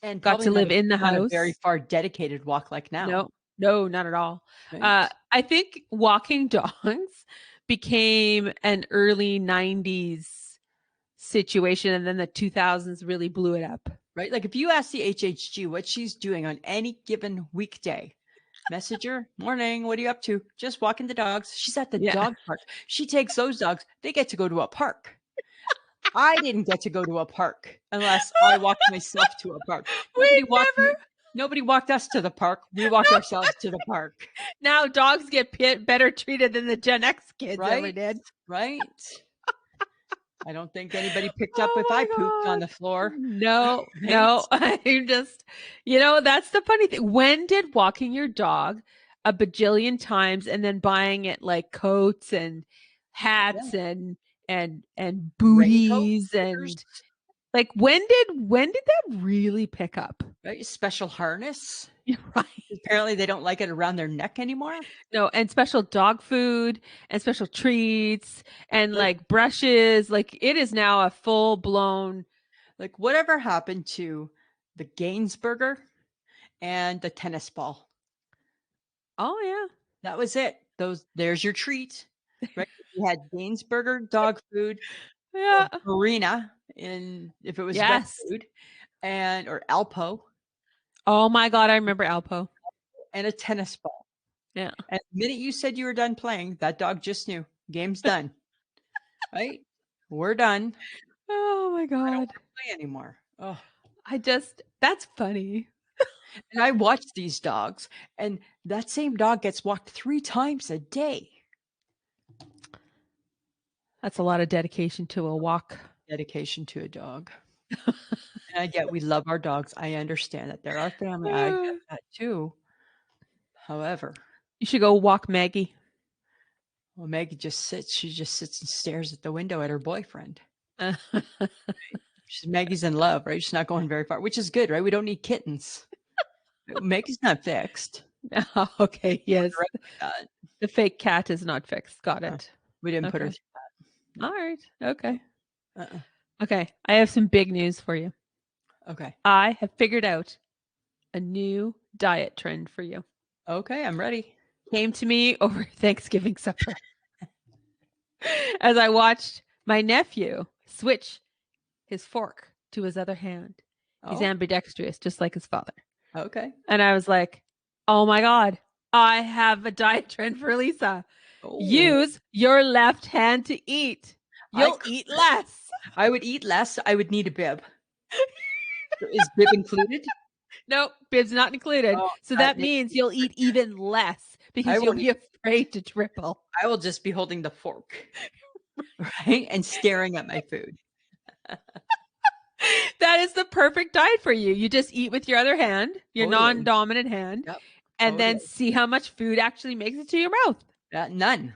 Speaker 1: and
Speaker 2: got
Speaker 1: probably
Speaker 2: to live in the
Speaker 1: not a very
Speaker 2: house.
Speaker 1: far dedicated walk like now,
Speaker 2: No, no, not at all.
Speaker 1: right?
Speaker 2: I think walking dogs became an early 90s situation, and then the 2000s really blew it up.
Speaker 1: Right? Like if you ask the HHG what she's doing on any given weekday, message her, morning, what are you up to? Just walking the dogs. She's at the
Speaker 2: Yeah.
Speaker 1: dog park. She takes those dogs, they get to go to a park. I didn't get to go to a park unless I walked myself to a park.
Speaker 2: We never.
Speaker 1: Nobody walked us to the park. We walked ourselves to the park.
Speaker 2: Now dogs get better treated than the Gen X kids ever
Speaker 1: Right?
Speaker 2: did.
Speaker 1: Right? I don't think anybody picked up
Speaker 2: Oh
Speaker 1: if I
Speaker 2: my
Speaker 1: pooped on
Speaker 2: God.
Speaker 1: the floor.
Speaker 2: No,
Speaker 1: Right?
Speaker 2: no. I'm just, that's the funny thing. When did walking your dog a bajillion times and then buying it like coats and
Speaker 1: Yeah.
Speaker 2: hats and
Speaker 1: Raincoat,
Speaker 2: booties
Speaker 1: slippers,
Speaker 2: and like when did that really pick up?
Speaker 1: right? Special harness.
Speaker 2: Right.
Speaker 1: Apparently they don't like it around their neck anymore.
Speaker 2: No, and special dog food and special treats and
Speaker 1: Like
Speaker 2: like brushes. Like it is now a full blown.
Speaker 1: like whatever happened to the Gainsburger and the tennis ball?
Speaker 2: Oh yeah.
Speaker 1: That was it. There's your treat. Right? You had Gainsburger dog food or
Speaker 2: Yeah.
Speaker 1: Purina in if it was wet
Speaker 2: Yes.
Speaker 1: food and or Alpo
Speaker 2: Oh my God, I remember Alpo.
Speaker 1: and a tennis ball.
Speaker 2: Yeah.
Speaker 1: And the minute you said you were done playing, that dog just knew. Game's done. Right? We're done.
Speaker 2: Oh my
Speaker 1: I don't
Speaker 2: God.
Speaker 1: want to play anymore. Oh.
Speaker 2: That's funny.
Speaker 1: And I watch these dogs, and that same dog gets walked 3 times a day.
Speaker 2: That's a lot of dedication to a walk.
Speaker 1: Dedication to a dog. And I get we love our dogs. I understand that they're our family. I get that too. However,
Speaker 2: You should go walk Maggie.
Speaker 1: Well, Maggie just sits. She just sits and stares at the window at her boyfriend. Maggie's in love, right? She's not going very far, which is good, right? We don't need kittens. Maggie's not fixed.
Speaker 2: Okay, yes.
Speaker 1: Like
Speaker 2: the fake cat is not fixed. Got it.
Speaker 1: We didn't put her through that.
Speaker 2: No. All right. Okay. Okay. I have some big news for you.
Speaker 1: Okay.
Speaker 2: I have figured out a new diet trend for you.
Speaker 1: Okay, I'm ready.
Speaker 2: Came to me over Thanksgiving supper as I watched my nephew switch his fork to his other hand. He's ambidextrous, just like his father.
Speaker 1: Okay.
Speaker 2: And I was like, oh my God, I have a diet trend for Lisa. Use your left hand to eat. You'll eat less.
Speaker 1: I would eat less. I would need a bib. Is bib included?
Speaker 2: No, bib's not included. So that means you'll eat even less because you'll be afraid to triple.
Speaker 1: I will just be holding the fork, right? And staring at my food.
Speaker 2: That is the perfect diet for you. You just eat with your other hand, your non-dominant hand, and then see how much food actually makes it to your mouth.
Speaker 1: None.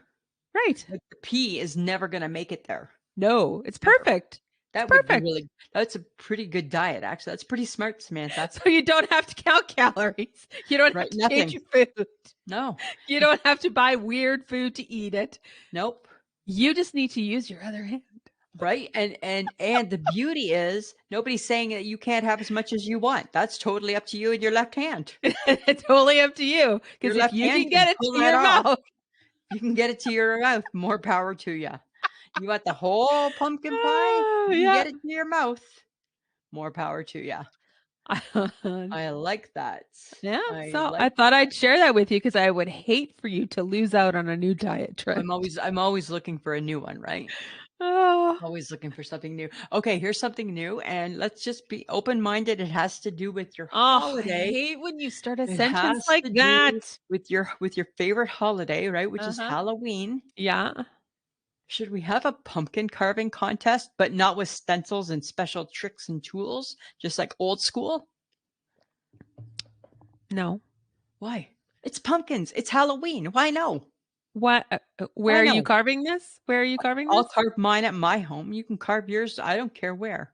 Speaker 2: Right.
Speaker 1: Like the pea is never going to make it there.
Speaker 2: No, it's perfect.
Speaker 1: That would be really, that's a pretty good diet, actually. That's pretty smart, Samantha.
Speaker 2: So you don't have to count calories. You don't have to change your food.
Speaker 1: No.
Speaker 2: You don't have to buy weird food to eat it.
Speaker 1: Nope.
Speaker 2: You just need to use your other hand.
Speaker 1: Right. And the beauty is nobody's saying that you can't have as much as you want. That's totally up to you and your left hand.
Speaker 2: It's totally up to you. Because if you can get it to your mouth.
Speaker 1: You can get it to your mouth. More power to you. You want the whole pumpkin pie? You can get it to your mouth. More power to you. I like that.
Speaker 2: Yeah. I thought I'd share that with you because I would hate for you to lose out on a new diet trend.
Speaker 1: I'm always looking for a new one, right?
Speaker 2: Oh.
Speaker 1: Always looking for something new. Okay, here's something new, and let's just be open-minded. It has to do with your holiday.
Speaker 2: I hate when you start a sentence like that.
Speaker 1: With your favorite holiday, right? Which is Halloween.
Speaker 2: Yeah.
Speaker 1: Should we have a pumpkin carving contest, but not with stencils and special tricks and tools, just like old school?
Speaker 2: No.
Speaker 1: Why? It's pumpkins. It's Halloween. Why no?
Speaker 2: What? Where are you carving this? Where are you carving this?
Speaker 1: I'll carve mine at my home. You can carve yours. I don't care where.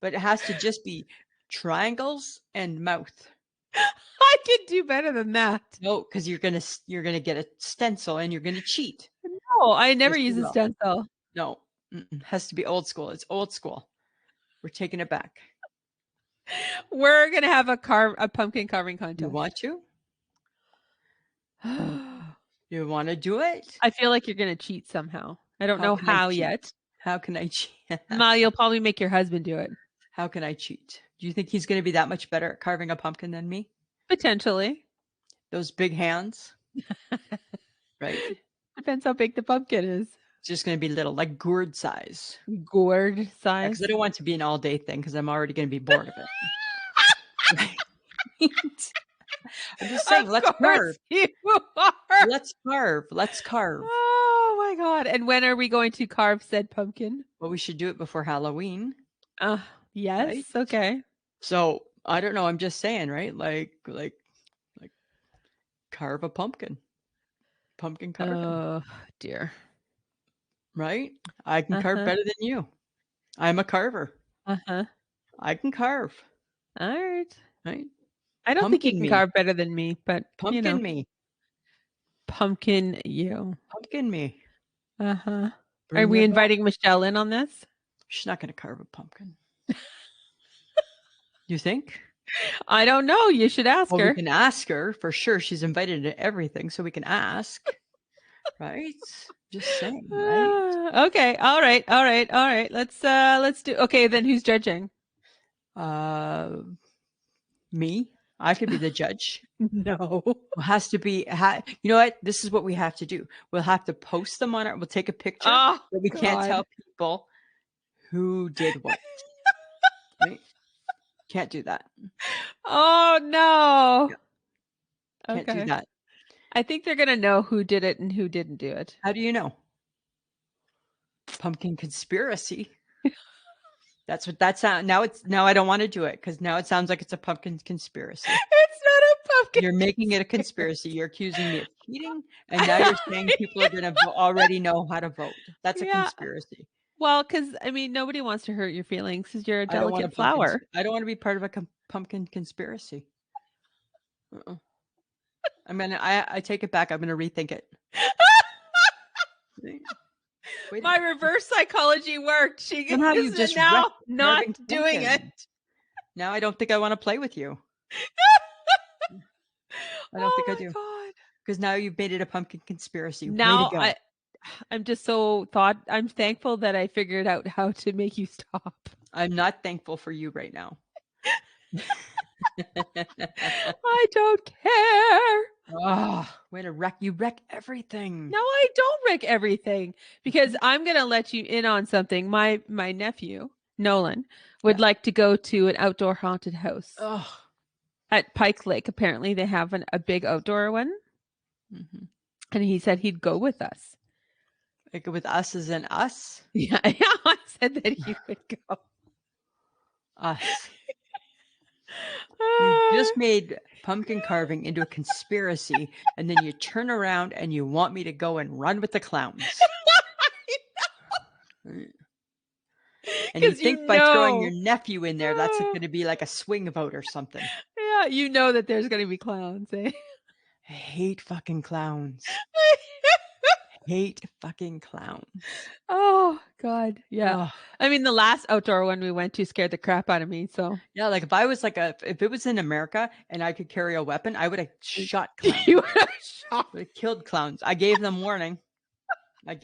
Speaker 1: But it has to just be triangles and mouth.
Speaker 2: I can do better than that.
Speaker 1: No, because you're gonna get a stencil and you're gonna cheat.
Speaker 2: No, I never use a stencil.
Speaker 1: No, has to be old school. It's old school. We're taking it back.
Speaker 2: We're gonna have a pumpkin carving contest.
Speaker 1: You want to? You want to do it?
Speaker 2: I feel like you're gonna cheat somehow. I don't know how yet.
Speaker 1: How can I cheat?
Speaker 2: No, you'll probably make your husband do it.
Speaker 1: How can I cheat? Do you think he's going to be that much better at carving a pumpkin than me?
Speaker 2: Potentially.
Speaker 1: Those big hands. Right?
Speaker 2: Depends how big the pumpkin is.
Speaker 1: It's just going to be little, like gourd size.
Speaker 2: Gourd size?
Speaker 1: Because I don't want it to be an all-day thing because I'm already going to be bored of it. Right? I'm just saying, let's carve. Let's carve. Let's carve.
Speaker 2: Oh my God. And when are we going to carve said pumpkin?
Speaker 1: Well, we should do it before Halloween.
Speaker 2: Yes. Right? Okay.
Speaker 1: So I don't know. I'm just saying, right? Like carve a pumpkin. Pumpkin carving.
Speaker 2: Oh dear.
Speaker 1: Right? I can carve better than you. I'm a carver. I can carve.
Speaker 2: All right.
Speaker 1: Right?
Speaker 2: I don't think you can carve better than me, but
Speaker 1: pumpkin me.
Speaker 2: Pumpkin you.
Speaker 1: Pumpkin me.
Speaker 2: Are we inviting Michelle in on this?
Speaker 1: She's not going to carve a pumpkin. You think?
Speaker 2: I don't know. You should ask her.
Speaker 1: We can ask her for sure. She's invited to everything, so we can ask. Right? Just saying. Right?
Speaker 2: Okay. All right. Let's do. Okay. Then who's judging?
Speaker 1: Me. I could be the judge.
Speaker 2: No.
Speaker 1: It has to be. You know what? This is what we have to do. We'll have to post them on it. We'll take a picture, but we can't tell people who did what. Right? Can't do that.
Speaker 2: Oh no.
Speaker 1: Yeah. Can't do that.
Speaker 2: I think they're gonna know who did it and who didn't do it.
Speaker 1: How do you know? Pumpkin conspiracy. That's what that sounds. Now I don't want to do it because now it sounds like it's a pumpkin conspiracy.
Speaker 2: It's not a
Speaker 1: You're making it a conspiracy. You're accusing me of cheating, and now you're saying people are going to already know how to vote. That's a conspiracy.
Speaker 2: Well, because I mean, nobody wants to hurt your feelings because you're a
Speaker 1: I don't want
Speaker 2: delicate flower.
Speaker 1: I don't want to be part of a pumpkin conspiracy. I take it back. I'm going to rethink it.
Speaker 2: My reverse psychology worked. She
Speaker 1: Somehow you just
Speaker 2: now not doing it.
Speaker 1: Now I don't think I want to play with you. I don't think I do. Because now you've made it a pumpkin conspiracy.
Speaker 2: Now I'm just I'm thankful that I figured out how to make you stop.
Speaker 1: I'm not thankful for you right now.
Speaker 2: I don't care.
Speaker 1: Oh, way to wreck. You wreck everything.
Speaker 2: No, I don't wreck everything because I'm going to let you in on something. My nephew, Nolan, would like to go to an outdoor haunted house at Pike Lake. Apparently they have a big outdoor one. Mm-hmm. And he said he'd go with us.
Speaker 1: Like with us as in us?
Speaker 2: Yeah, I said that he would go.
Speaker 1: Us. You just made pumpkin carving into a conspiracy, and then you turn around and you want me to go and run with the clowns. And you think by throwing your nephew in there, that's going to be like a swing vote or something.
Speaker 2: Yeah, you know that there's going to be clowns, eh?
Speaker 1: I hate fucking clowns. Hate fucking clowns.
Speaker 2: Oh God, yeah. Oh. I mean, the last outdoor one we went to scared the crap out of me. So
Speaker 1: yeah, like if I was like if it was in America and I could carry a weapon, I would have shot clowns.
Speaker 2: You would have
Speaker 1: killed clowns. I gave them warning. Yeah,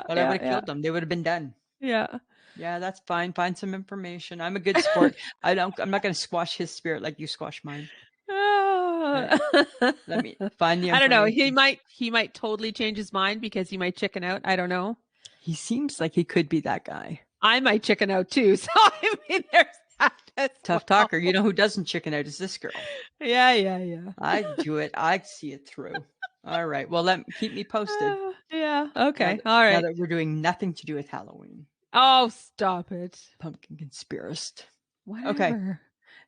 Speaker 1: but I would have killed them. They would have been done.
Speaker 2: Yeah.
Speaker 1: Yeah, that's fine. Find some information. I'm a good sport. I'm not going to squash his spirit like you squash mine. Right. Let me find the information.
Speaker 2: I don't know. He might totally change his mind because he might chicken out. I don't know.
Speaker 1: He seems like he could be that guy.
Speaker 2: I might chicken out too. So I mean, there's that.
Speaker 1: Tough talker. You know who doesn't chicken out is this girl.
Speaker 2: Yeah.
Speaker 1: I do it. I see it through. All right. Well, keep me posted.
Speaker 2: Yeah. Okay. All right.
Speaker 1: Now that we're doing nothing to do with Halloween.
Speaker 2: Oh, stop it.
Speaker 1: Pumpkin conspiracist.
Speaker 2: Whatever.
Speaker 1: Okay.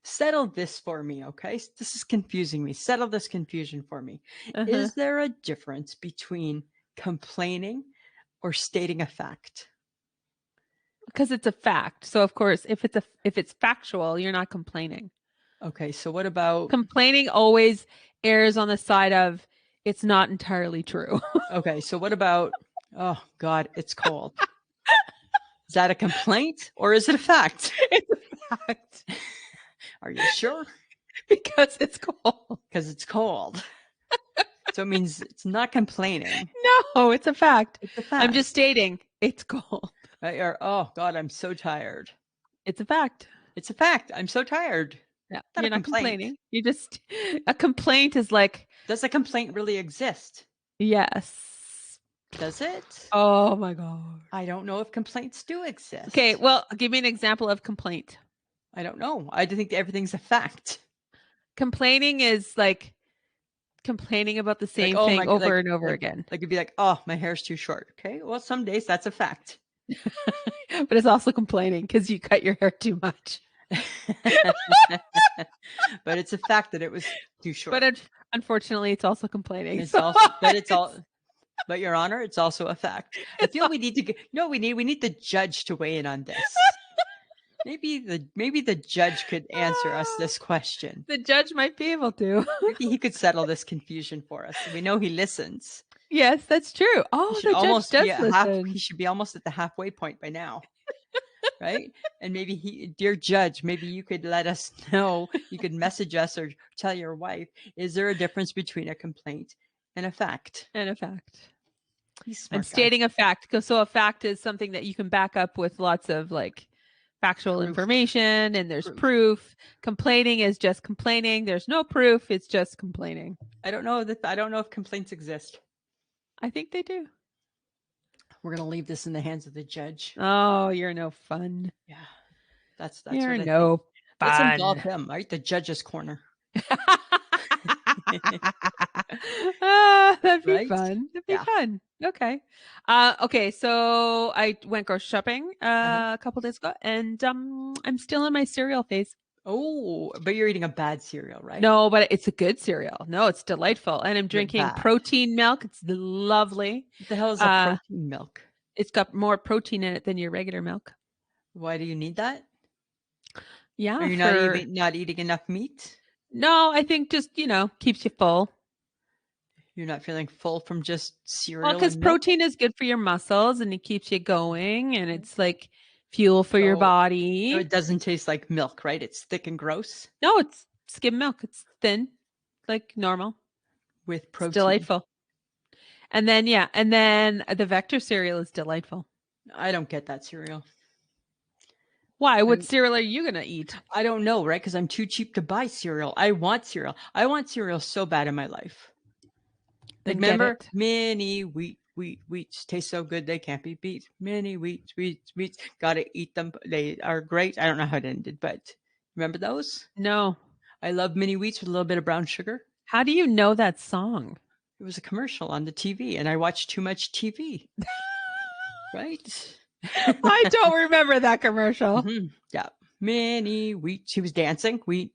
Speaker 1: Settle this for me, okay? This is confusing me. Settle this confusion for me. Is there a difference between complaining or stating a fact?
Speaker 2: Because it's a fact. So of course, if it's factual, you're not complaining.
Speaker 1: Okay, so what about
Speaker 2: complaining? Always errs on the side of it's not entirely true.
Speaker 1: Okay, so what about oh God, it's cold. Is that a complaint or is it a fact?
Speaker 2: It's a fact.
Speaker 1: Are you sure?
Speaker 2: Because it's cold.
Speaker 1: Because it's cold. So it means it's not complaining.
Speaker 2: No, it's a fact.
Speaker 1: It's a fact.
Speaker 2: I'm just stating it's cold.
Speaker 1: Oh God, I'm so tired.
Speaker 2: It's a fact.
Speaker 1: It's a fact. I'm so tired.
Speaker 2: Yeah, you're not complaining. You just a complaint is like.
Speaker 1: Does a complaint really exist?
Speaker 2: Yes.
Speaker 1: Does it?
Speaker 2: Oh my God.
Speaker 1: I don't know if complaints do exist.
Speaker 2: Okay, well, give me an example of complaint.
Speaker 1: I don't know. I think everything's a fact.
Speaker 2: Complaining is like complaining about the same thing over and over again.
Speaker 1: Like it'd be like, oh, my hair's too short. Okay, well, some days that's a fact.
Speaker 2: But it's also complaining because you cut your hair too much.
Speaker 1: But it's a fact that it was too short.
Speaker 2: But unfortunately, it's also complaining.
Speaker 1: But Your Honor, it's also a fact. I feel we need to we need the judge to weigh in on this. Maybe the judge could answer us this question.
Speaker 2: The judge might be able to.
Speaker 1: Maybe he could settle this confusion for us. We know he listens.
Speaker 2: Yes, that's true. Oh, the judge does listen.
Speaker 1: He should be almost at the halfway point by now. Right? And maybe dear judge, maybe you could let us know. You could message us or tell your wife, is there a difference between a complaint and a fact? And
Speaker 2: stating a fact. So a fact is something that you can back up with lots of like factual information and there's proof. Complaining is just complaining. There's no proof. It's just complaining.
Speaker 1: I don't know if complaints exist.
Speaker 2: I think they do.
Speaker 1: We're going to leave this in the hands of the judge.
Speaker 2: Oh, you're no fun.
Speaker 1: Yeah. That's
Speaker 2: you're no fun.
Speaker 1: Let's involve him, right? The judge's corner.
Speaker 2: That'd be fun. That'd be fun. Okay. Okay. So I went grocery shopping a couple days ago, and I'm still in my cereal phase.
Speaker 1: Oh, but you're eating a bad cereal, right?
Speaker 2: No, but it's a good cereal. No, it's delightful. And I'm
Speaker 1: Is it
Speaker 2: drinking
Speaker 1: bad?
Speaker 2: protein milk. It's lovely.
Speaker 1: What the hell is a
Speaker 2: Uh,
Speaker 1: protein milk?
Speaker 2: it's got more protein in it than your regular milk.
Speaker 1: Why do you need that? Are
Speaker 2: Yeah,
Speaker 1: you
Speaker 2: for
Speaker 1: not eating enough meat?
Speaker 2: no, I think just, keeps you full.
Speaker 1: You're not feeling full from just
Speaker 2: Well,
Speaker 1: cereal
Speaker 2: because
Speaker 1: and milk?
Speaker 2: protein is good for your muscles and it keeps you going and it's like fuel for your
Speaker 1: So so
Speaker 2: body.
Speaker 1: it doesn't taste like milk, right? It's thick and gross
Speaker 2: No, it's skim milk. It's thin, like normal.
Speaker 1: with
Speaker 2: It's
Speaker 1: protein.
Speaker 2: delightful. And then, yeah, and then the Vector cereal is delightful.
Speaker 1: I don't get that cereal.
Speaker 2: Why? What
Speaker 1: I'm,
Speaker 2: cereal are you going to eat?
Speaker 1: I don't know, right? Because I'm too cheap to buy cereal. I want cereal. I want cereal so bad in my life. Like,
Speaker 2: Then get
Speaker 1: remember,
Speaker 2: it.
Speaker 1: mini wheats taste so good they can't be beat. Mini wheats. Gotta eat them. They are great. I don't know how it ended, but remember those?
Speaker 2: No.
Speaker 1: I love mini wheats with a little bit of brown sugar.
Speaker 2: How do you know that song?
Speaker 1: It was a commercial on the TV, and I watched too much TV, right?
Speaker 2: I don't remember that commercial.
Speaker 1: Yeah. Mini wheat. She was dancing. Wheat.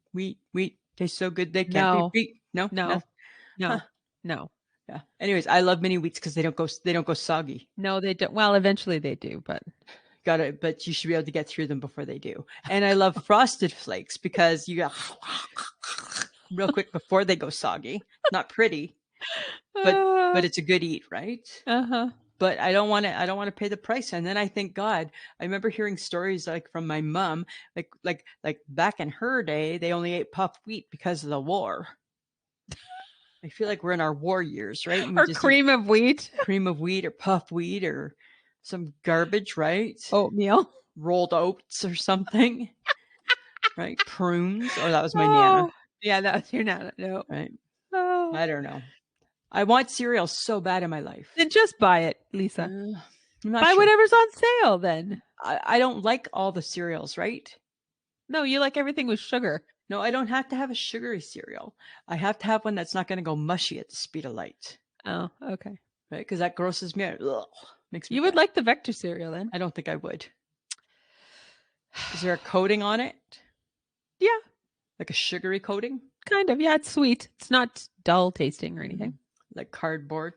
Speaker 1: Tastes so good they can't be
Speaker 2: No,
Speaker 1: beat. No, no.
Speaker 2: no,
Speaker 1: Huh.
Speaker 2: no, no,
Speaker 1: Yeah. Anyways, I love mini wheats because they don't go soggy.
Speaker 2: no, they don't. Well, eventually they do, but
Speaker 1: But you should be able to get through them before they do. And I love frosted flakes because you got real quick before they go soggy. Not pretty, but
Speaker 2: uh,
Speaker 1: it's a good eat, right?
Speaker 2: uh-huh.
Speaker 1: But I don't want to pay the price. And then I thank God. I remember hearing stories like from my mom, like back in her day, they only ate puff wheat because of the war. I feel like we're in our war years, right? And we
Speaker 2: Or
Speaker 1: just eat
Speaker 2: cream of wheat,
Speaker 1: cream of wheat or puff wheat or some garbage, right?
Speaker 2: oatmeal.
Speaker 1: Rolled oats or something, right? Prunes, or that was my nana,
Speaker 2: Oh, yeah, that was your nana. No.
Speaker 1: right?
Speaker 2: Oh,
Speaker 1: I don't know. I want cereal so bad in my life.
Speaker 2: then just buy it, Lisa.
Speaker 1: I'm not
Speaker 2: Buy
Speaker 1: sure.
Speaker 2: whatever's on sale then.
Speaker 1: I don't like all the cereals, right?
Speaker 2: No, you like everything with sugar.
Speaker 1: No, I don't have to have a sugary cereal. I have to have one that's not going to go mushy at the speed of light,
Speaker 2: Oh, okay.
Speaker 1: right? Because that grosses me out. Ugh, makes me
Speaker 2: You would
Speaker 1: gag.
Speaker 2: like the Vector cereal then.
Speaker 1: I don't think I would. Is there a coating on it?
Speaker 2: Yeah,
Speaker 1: Like a sugary coating?
Speaker 2: kind of. Yeah, it's sweet. It's not dull tasting or anything.
Speaker 1: Like cardboard?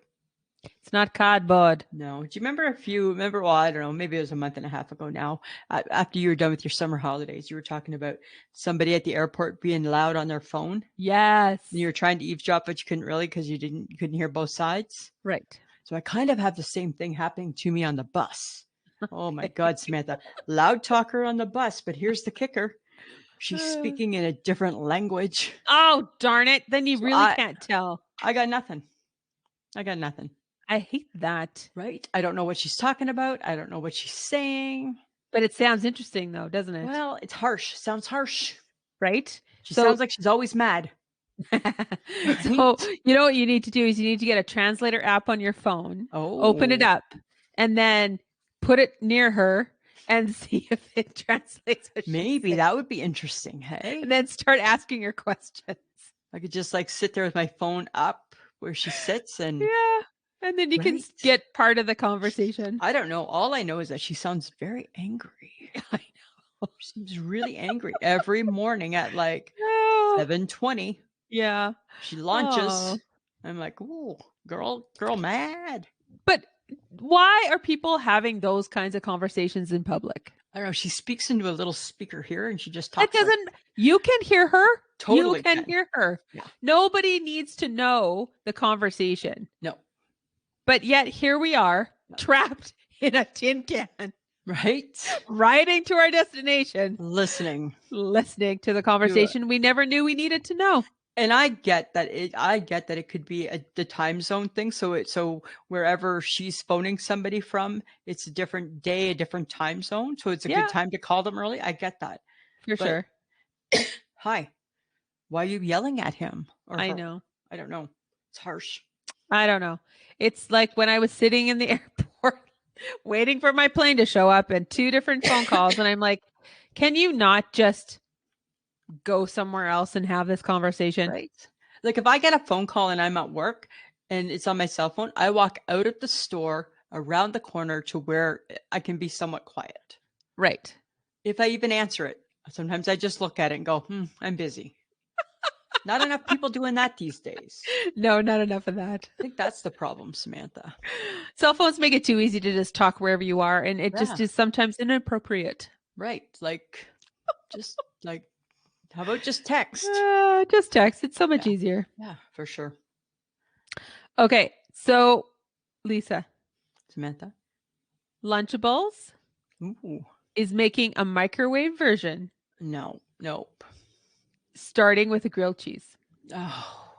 Speaker 2: It's not cardboard.
Speaker 1: No. Do you remember, well, I don't know, maybe it was a month and a half ago now, after you were done with your summer holidays, you were talking about somebody at the airport being loud on their phone.
Speaker 2: Yes.
Speaker 1: And you were trying to eavesdrop, but you couldn't really because you couldn't hear both sides.
Speaker 2: Right.
Speaker 1: So I kind of have the same thing happening to me on the bus. Oh my God, Samantha, loud talker on the bus, but here's the kicker. She's speaking in a different language.
Speaker 2: Oh, darn it. Then you
Speaker 1: So
Speaker 2: really can't tell.
Speaker 1: I got nothing. I got nothing.
Speaker 2: I hate that.
Speaker 1: Right? I don't know what she's talking about. I don't know what she's saying.
Speaker 2: But it sounds interesting though, doesn't it?
Speaker 1: Well, it's harsh. Sounds harsh.
Speaker 2: Right?
Speaker 1: She
Speaker 2: So
Speaker 1: sounds like she's always mad.
Speaker 2: so
Speaker 1: Right?
Speaker 2: you know what you need to do is you need to get a translator app on your phone, open it
Speaker 1: Oh,
Speaker 2: up, and then put it near her and see if it translates what she's
Speaker 1: maybe
Speaker 2: saying.
Speaker 1: that would be interesting. Hey,
Speaker 2: And then start asking her questions.
Speaker 1: I could just like sit there with my phone up where she sits and
Speaker 2: Yeah. And then you can
Speaker 1: right.
Speaker 2: get part of the conversation.
Speaker 1: I don't know. All I know is that she sounds very angry.
Speaker 2: I know.
Speaker 1: She seems really angry every morning at like
Speaker 2: Oh,
Speaker 1: 7:20.
Speaker 2: yeah.
Speaker 1: She launches.
Speaker 2: Oh.
Speaker 1: I'm like, "Ooh, girl mad."
Speaker 2: But why are people having those kinds of conversations in public?
Speaker 1: I don't know. She speaks into a little speaker here and she just
Speaker 2: That
Speaker 1: talks like
Speaker 2: doesn't, you can hear her.
Speaker 1: totally
Speaker 2: You can
Speaker 1: can.
Speaker 2: hear her.
Speaker 1: Yeah.
Speaker 2: Nobody needs to know the conversation.
Speaker 1: No.
Speaker 2: But yet here we are, trapped in a tin can,
Speaker 1: Right?
Speaker 2: riding to our destination,
Speaker 1: Listening.
Speaker 2: listening to the conversation we never knew we needed to know.
Speaker 1: And I get that it could be the time zone thing. So wherever she's phoning somebody from, it's a different day, a different time zone. So it's a good time to call them early. I get that.
Speaker 2: For
Speaker 1: But
Speaker 2: sure.
Speaker 1: hi, why are you yelling at him or
Speaker 2: I
Speaker 1: her?
Speaker 2: know.
Speaker 1: I don't know. It's harsh.
Speaker 2: I don't know. It's like when I was sitting in the airport waiting for my plane to show up and two different phone calls. And I'm like, can you not just go somewhere else and have this conversation?
Speaker 1: Right. Like if I get a phone call and I'm at work and it's on my cell phone, I walk out of the store around the corner to where I can be somewhat quiet.
Speaker 2: Right.
Speaker 1: If I even answer it, Sometimes I just look at it and go, I'm busy. Not enough people doing that these days.
Speaker 2: No, not enough of that.
Speaker 1: I think that's the problem, Samantha.
Speaker 2: Cell phones make it too easy to just talk wherever you are, and it just is sometimes inappropriate.
Speaker 1: Right. Like, just like, how about just text?
Speaker 2: Just text. It's so much easier.
Speaker 1: Yeah, for sure.
Speaker 2: Okay. So, Lisa.
Speaker 1: Samantha?
Speaker 2: Lunchables is making a microwave version.
Speaker 1: No. Nope.
Speaker 2: Starting with a grilled cheese.
Speaker 1: Oh.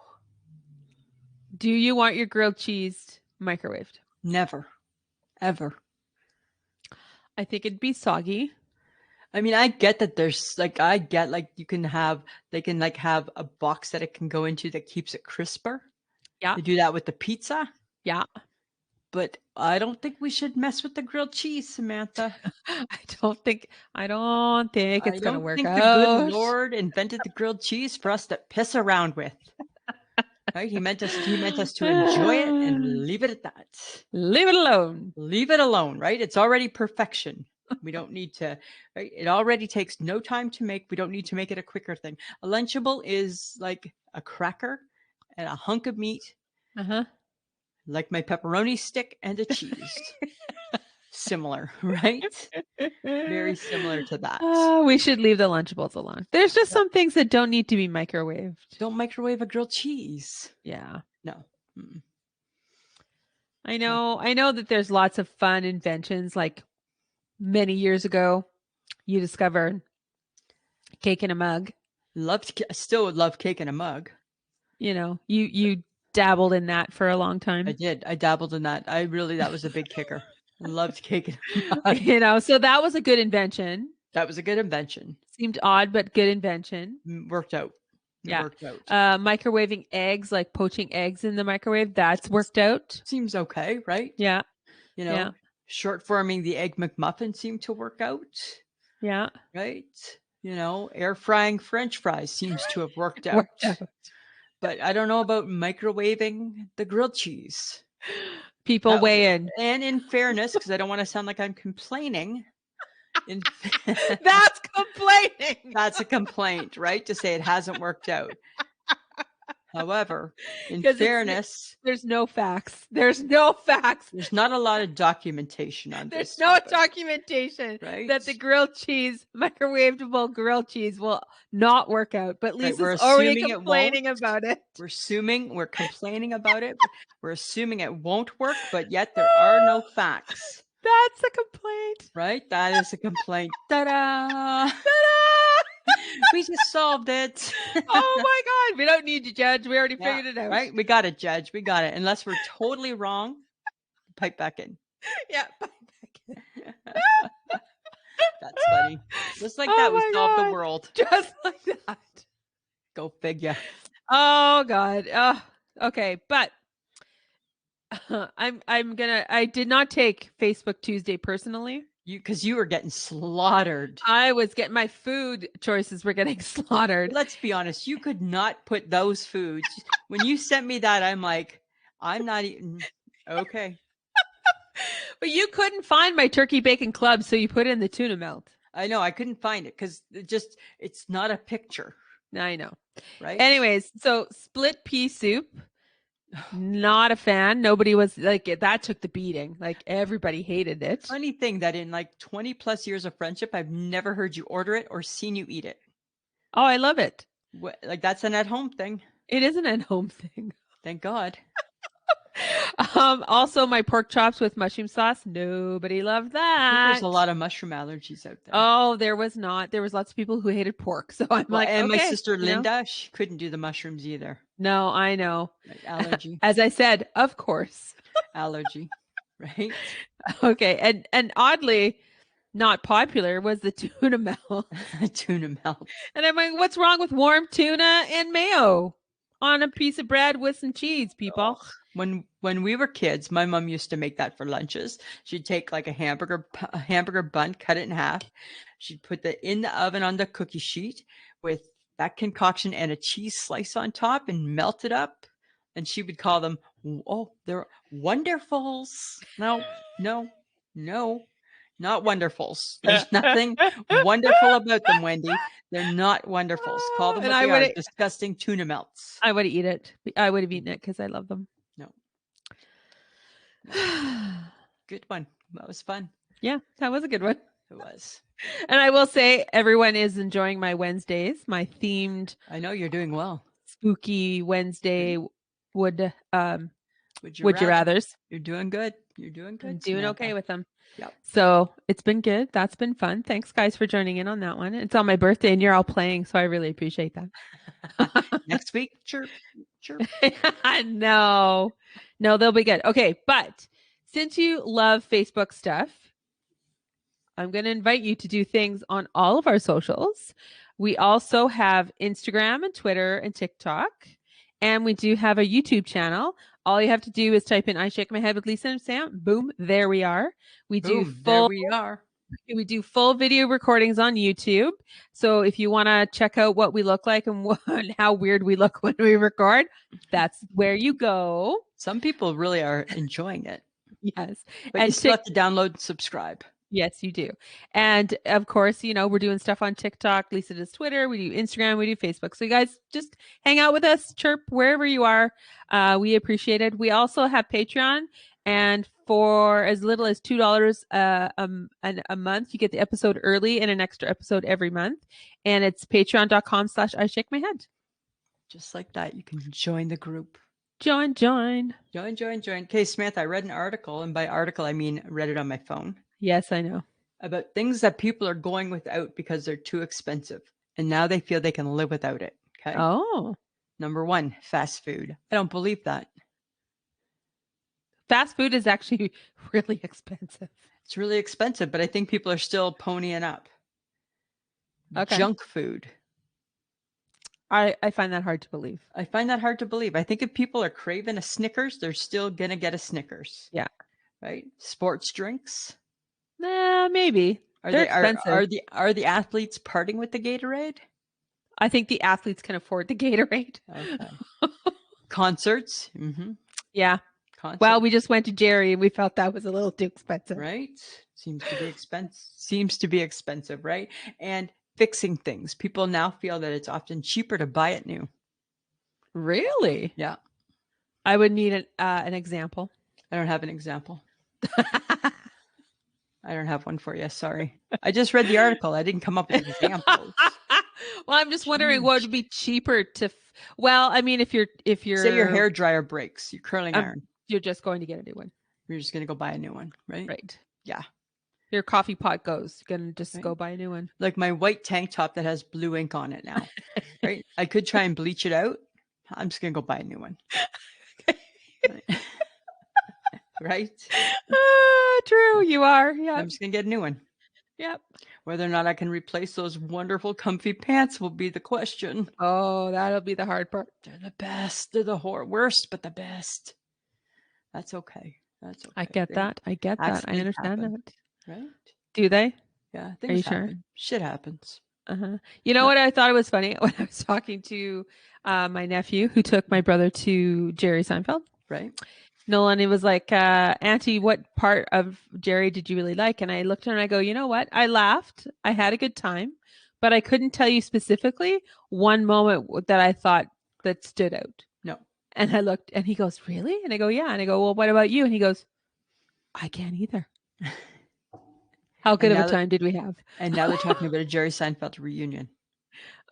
Speaker 2: Do you want your grilled cheese microwaved?
Speaker 1: Never. Ever.
Speaker 2: I think it'd be soggy.
Speaker 1: I mean, I get that there's like, you can have, they can like have a box that it can go into that keeps it crisper.
Speaker 2: Yeah.
Speaker 1: They do that with the pizza.
Speaker 2: Yeah.
Speaker 1: But I don't think we should mess with the grilled cheese, Samantha.
Speaker 2: I don't think it's going to work out.
Speaker 1: I don't think the good Lord invented the grilled cheese for us to piss around with. Right? He meant us to enjoy it and leave it at that.
Speaker 2: Leave it alone.
Speaker 1: Leave it alone, right? It's already perfection. We don't need to, right? It already takes no time to make. We don't need to make it a quicker thing. A Lunchable is like a cracker and a hunk of meat. Like my pepperoni stick and a cheese. Similar, right? Very similar to that.
Speaker 2: We should leave the Lunchables alone. There's just some things that don't need to be microwaved.
Speaker 1: Don't microwave a grilled cheese.
Speaker 2: Yeah.
Speaker 1: No.
Speaker 2: I know that there's lots of fun inventions. Like many years ago, you discovered cake in a mug.
Speaker 1: I still would love cake in a mug.
Speaker 2: You dabbled in that for a long time.
Speaker 1: I did. I dabbled in that. That was a big kicker. I loved cake in a mug.
Speaker 2: So that was a good invention.
Speaker 1: That was a good invention.
Speaker 2: Seemed odd, but good invention.
Speaker 1: Worked out.
Speaker 2: Worked out. Microwaving eggs, like poaching eggs in the microwave, that's worked out.
Speaker 1: Seems okay, right?
Speaker 2: Yeah.
Speaker 1: Short forming the Egg McMuffin seemed to work out.
Speaker 2: Yeah.
Speaker 1: Right? Air frying French fries seems to have worked out. But I don't know about microwaving the grilled cheese.
Speaker 2: People weigh in.
Speaker 1: And in fairness, because I don't want to sound like I'm complaining.
Speaker 2: That's complaining.
Speaker 1: That's a complaint, right? To say it hasn't worked out. However, in fairness,
Speaker 2: there's no facts. There's not
Speaker 1: a lot of documentation on this.
Speaker 2: There's no documentation that the grilled cheese, microwavable grilled cheese, will not work out. But Lisa's already complaining about it.
Speaker 1: We're complaining about it. We're assuming it won't work, but yet there are no facts.
Speaker 2: That's a complaint.
Speaker 1: Right? That is a complaint. Ta-da! We just solved it.
Speaker 2: Oh my God. We don't need to judge. We already figured it out.
Speaker 1: Right? We got it, Judge. We got it. Unless we're totally wrong, pipe back in.
Speaker 2: Yeah, pipe back in.
Speaker 1: That's funny. Just like that, we solved the world.
Speaker 2: Just like that.
Speaker 1: Go figure.
Speaker 2: Oh God. Okay. But I did not take Facebook Tuesday personally.
Speaker 1: Because you were getting slaughtered.
Speaker 2: I was getting, my food choices were getting slaughtered.
Speaker 1: Let's be honest. You could not put those foods. When you sent me that, I'm like, I'm not eating. Okay.
Speaker 2: But you couldn't find my turkey bacon club, so you put in the tuna melt.
Speaker 1: I know. I couldn't find it because it's not a picture.
Speaker 2: I know.
Speaker 1: Right.
Speaker 2: Anyways, so split pea soup. Not a fan. Nobody was like, that took the beating. Like everybody hated it.
Speaker 1: Funny thing that in like 20 plus years of friendship, I've never heard you order it or seen you eat it.
Speaker 2: Oh, I love it.
Speaker 1: Like that's an at-home thing.
Speaker 2: It is an at-home thing.
Speaker 1: Thank God.
Speaker 2: Also my pork chops with mushroom sauce. Nobody loved that.
Speaker 1: There's a lot of mushroom allergies out there.
Speaker 2: Oh, there was not. There was lots of people who hated pork. So I'm like,
Speaker 1: and
Speaker 2: okay,
Speaker 1: my sister Linda, she couldn't do the mushrooms either.
Speaker 2: No, I know.
Speaker 1: Like allergy.
Speaker 2: As I said, of course.
Speaker 1: Allergy. Right?
Speaker 2: Okay. And oddly, not popular was the tuna melt.
Speaker 1: Tuna melt.
Speaker 2: And I'm like, what's wrong with warm tuna and mayo on a piece of bread with some cheese, people?
Speaker 1: Oh. When we were kids, my mom used to make that for lunches. She'd take like a hamburger bun, cut it in half. She'd put that in the oven on the cookie sheet with that concoction and a cheese slice on top and melt it up. And she would call them, they're wonderfuls. No. Not wonderfuls. There's nothing wonderful about them, Wendy. They're not wonderfuls. Call them
Speaker 2: And
Speaker 1: what they are. Disgusting tuna melts.
Speaker 2: I would eat it. I would have eaten it because I love them.
Speaker 1: No. Good one. That was fun.
Speaker 2: Yeah, that was a good one.
Speaker 1: It was.
Speaker 2: And I will say everyone is enjoying my Wednesdays, my themed.
Speaker 1: I know you're doing well.
Speaker 2: Spooky Wednesday would you rathers.
Speaker 1: You're doing good. You're doing good.
Speaker 2: I'm doing Samantha. Okay with them.
Speaker 1: Yep.
Speaker 2: So it's been good. That's been fun. Thanks guys for joining in on that one. It's on my birthday and you're all playing, so I really appreciate that.
Speaker 1: Next week, chirp.
Speaker 2: No, they'll be good. Okay, but since you love Facebook stuff, I'm going to invite you to do things on all of our socials. We also have Instagram and Twitter and TikTok, and we do have a YouTube channel. All you have to do is type in "I Shake My Head with Lisa and Sam." Boom, there we are. We do full video recordings on YouTube. So if you want to check out what we look like and how weird we look when we record, that's where you go.
Speaker 1: Some people really are enjoying it.
Speaker 2: Yes.
Speaker 1: But you still have to download and subscribe.
Speaker 2: Yes, you do. And of course, we're doing stuff on TikTok. Lisa does Twitter. We do Instagram. We do Facebook. So you guys just hang out with us, chirp wherever you are. We appreciate it. We also have Patreon. And for as little as $2 a month, you get the episode early and an extra episode every month. And it's patreon.com/I Shake My Head.
Speaker 1: Just like that, you can join the group.
Speaker 2: Join.
Speaker 1: Okay, Samantha, I read an article, and by article, I mean read it on my phone.
Speaker 2: Yes, I know.
Speaker 1: About things that people are going without because they're too expensive. And now they feel they can live without it. Okay.
Speaker 2: Oh.
Speaker 1: Number 1, fast food. I don't believe that.
Speaker 2: Fast food is actually really expensive.
Speaker 1: It's really expensive, but I think people are still ponying up. Okay. Junk food.
Speaker 2: I find that hard to believe.
Speaker 1: I think if people are craving a Snickers, they're still going to get a Snickers.
Speaker 2: Yeah.
Speaker 1: Right? Sports drinks.
Speaker 2: Maybe. They're expensive.
Speaker 1: Are the athletes parting with the Gatorade?
Speaker 2: I think the athletes can afford the Gatorade.
Speaker 1: Okay. Concerts. Mm-hmm.
Speaker 2: Yeah. Well, we just went to Jerry and we felt that was a little too expensive.
Speaker 1: Right? Seems to be expensive, right? And fixing things. People now feel that it's often cheaper to buy it new.
Speaker 2: Really?
Speaker 1: Yeah.
Speaker 2: I would need an example.
Speaker 1: I don't have an example. I don't have one for you. Sorry. I just read the article. I didn't come up with examples.
Speaker 2: Well, I'm just wondering what would be cheaper to. Well, I mean, if you're
Speaker 1: say your hair dryer breaks, your curling iron,
Speaker 2: you're just going to get a new one.
Speaker 1: You're just going to go buy a new one, right?
Speaker 2: Right.
Speaker 1: Yeah.
Speaker 2: Your coffee pot goes. You're going to just go buy a new one.
Speaker 1: Like my white tank top that has blue ink on it now. Right. I could try and bleach it out. I'm just going to go buy a new one. Right?
Speaker 2: True. You are. Yeah.
Speaker 1: I'm just going to get a new one.
Speaker 2: Yep.
Speaker 1: Whether or not I can replace those wonderful comfy pants will be the question.
Speaker 2: Oh, that'll be the hard part.
Speaker 1: They're the best. They're the worst, but the best. That's okay. That's okay.
Speaker 2: I get that. I understand that.
Speaker 1: Right?
Speaker 2: Do they?
Speaker 1: Yeah. Things happen. Sure? Shit happens.
Speaker 2: Uh-huh. You know what I thought it was funny? When I was talking to my nephew who took my brother to Jerry Seinfeld.
Speaker 1: Right.
Speaker 2: Nolan, he was like, Auntie, what part of Jerry did you really like? And I looked at him and I go, you know what? I laughed. I had a good time, but I couldn't tell you specifically one moment that I thought that stood out.
Speaker 1: No.
Speaker 2: And I looked and he goes, really? And I go, yeah. And I go, well, what about you? And he goes, I can't either. How good of a time did we have?
Speaker 1: And now they're talking about a Jerry Seinfeld reunion.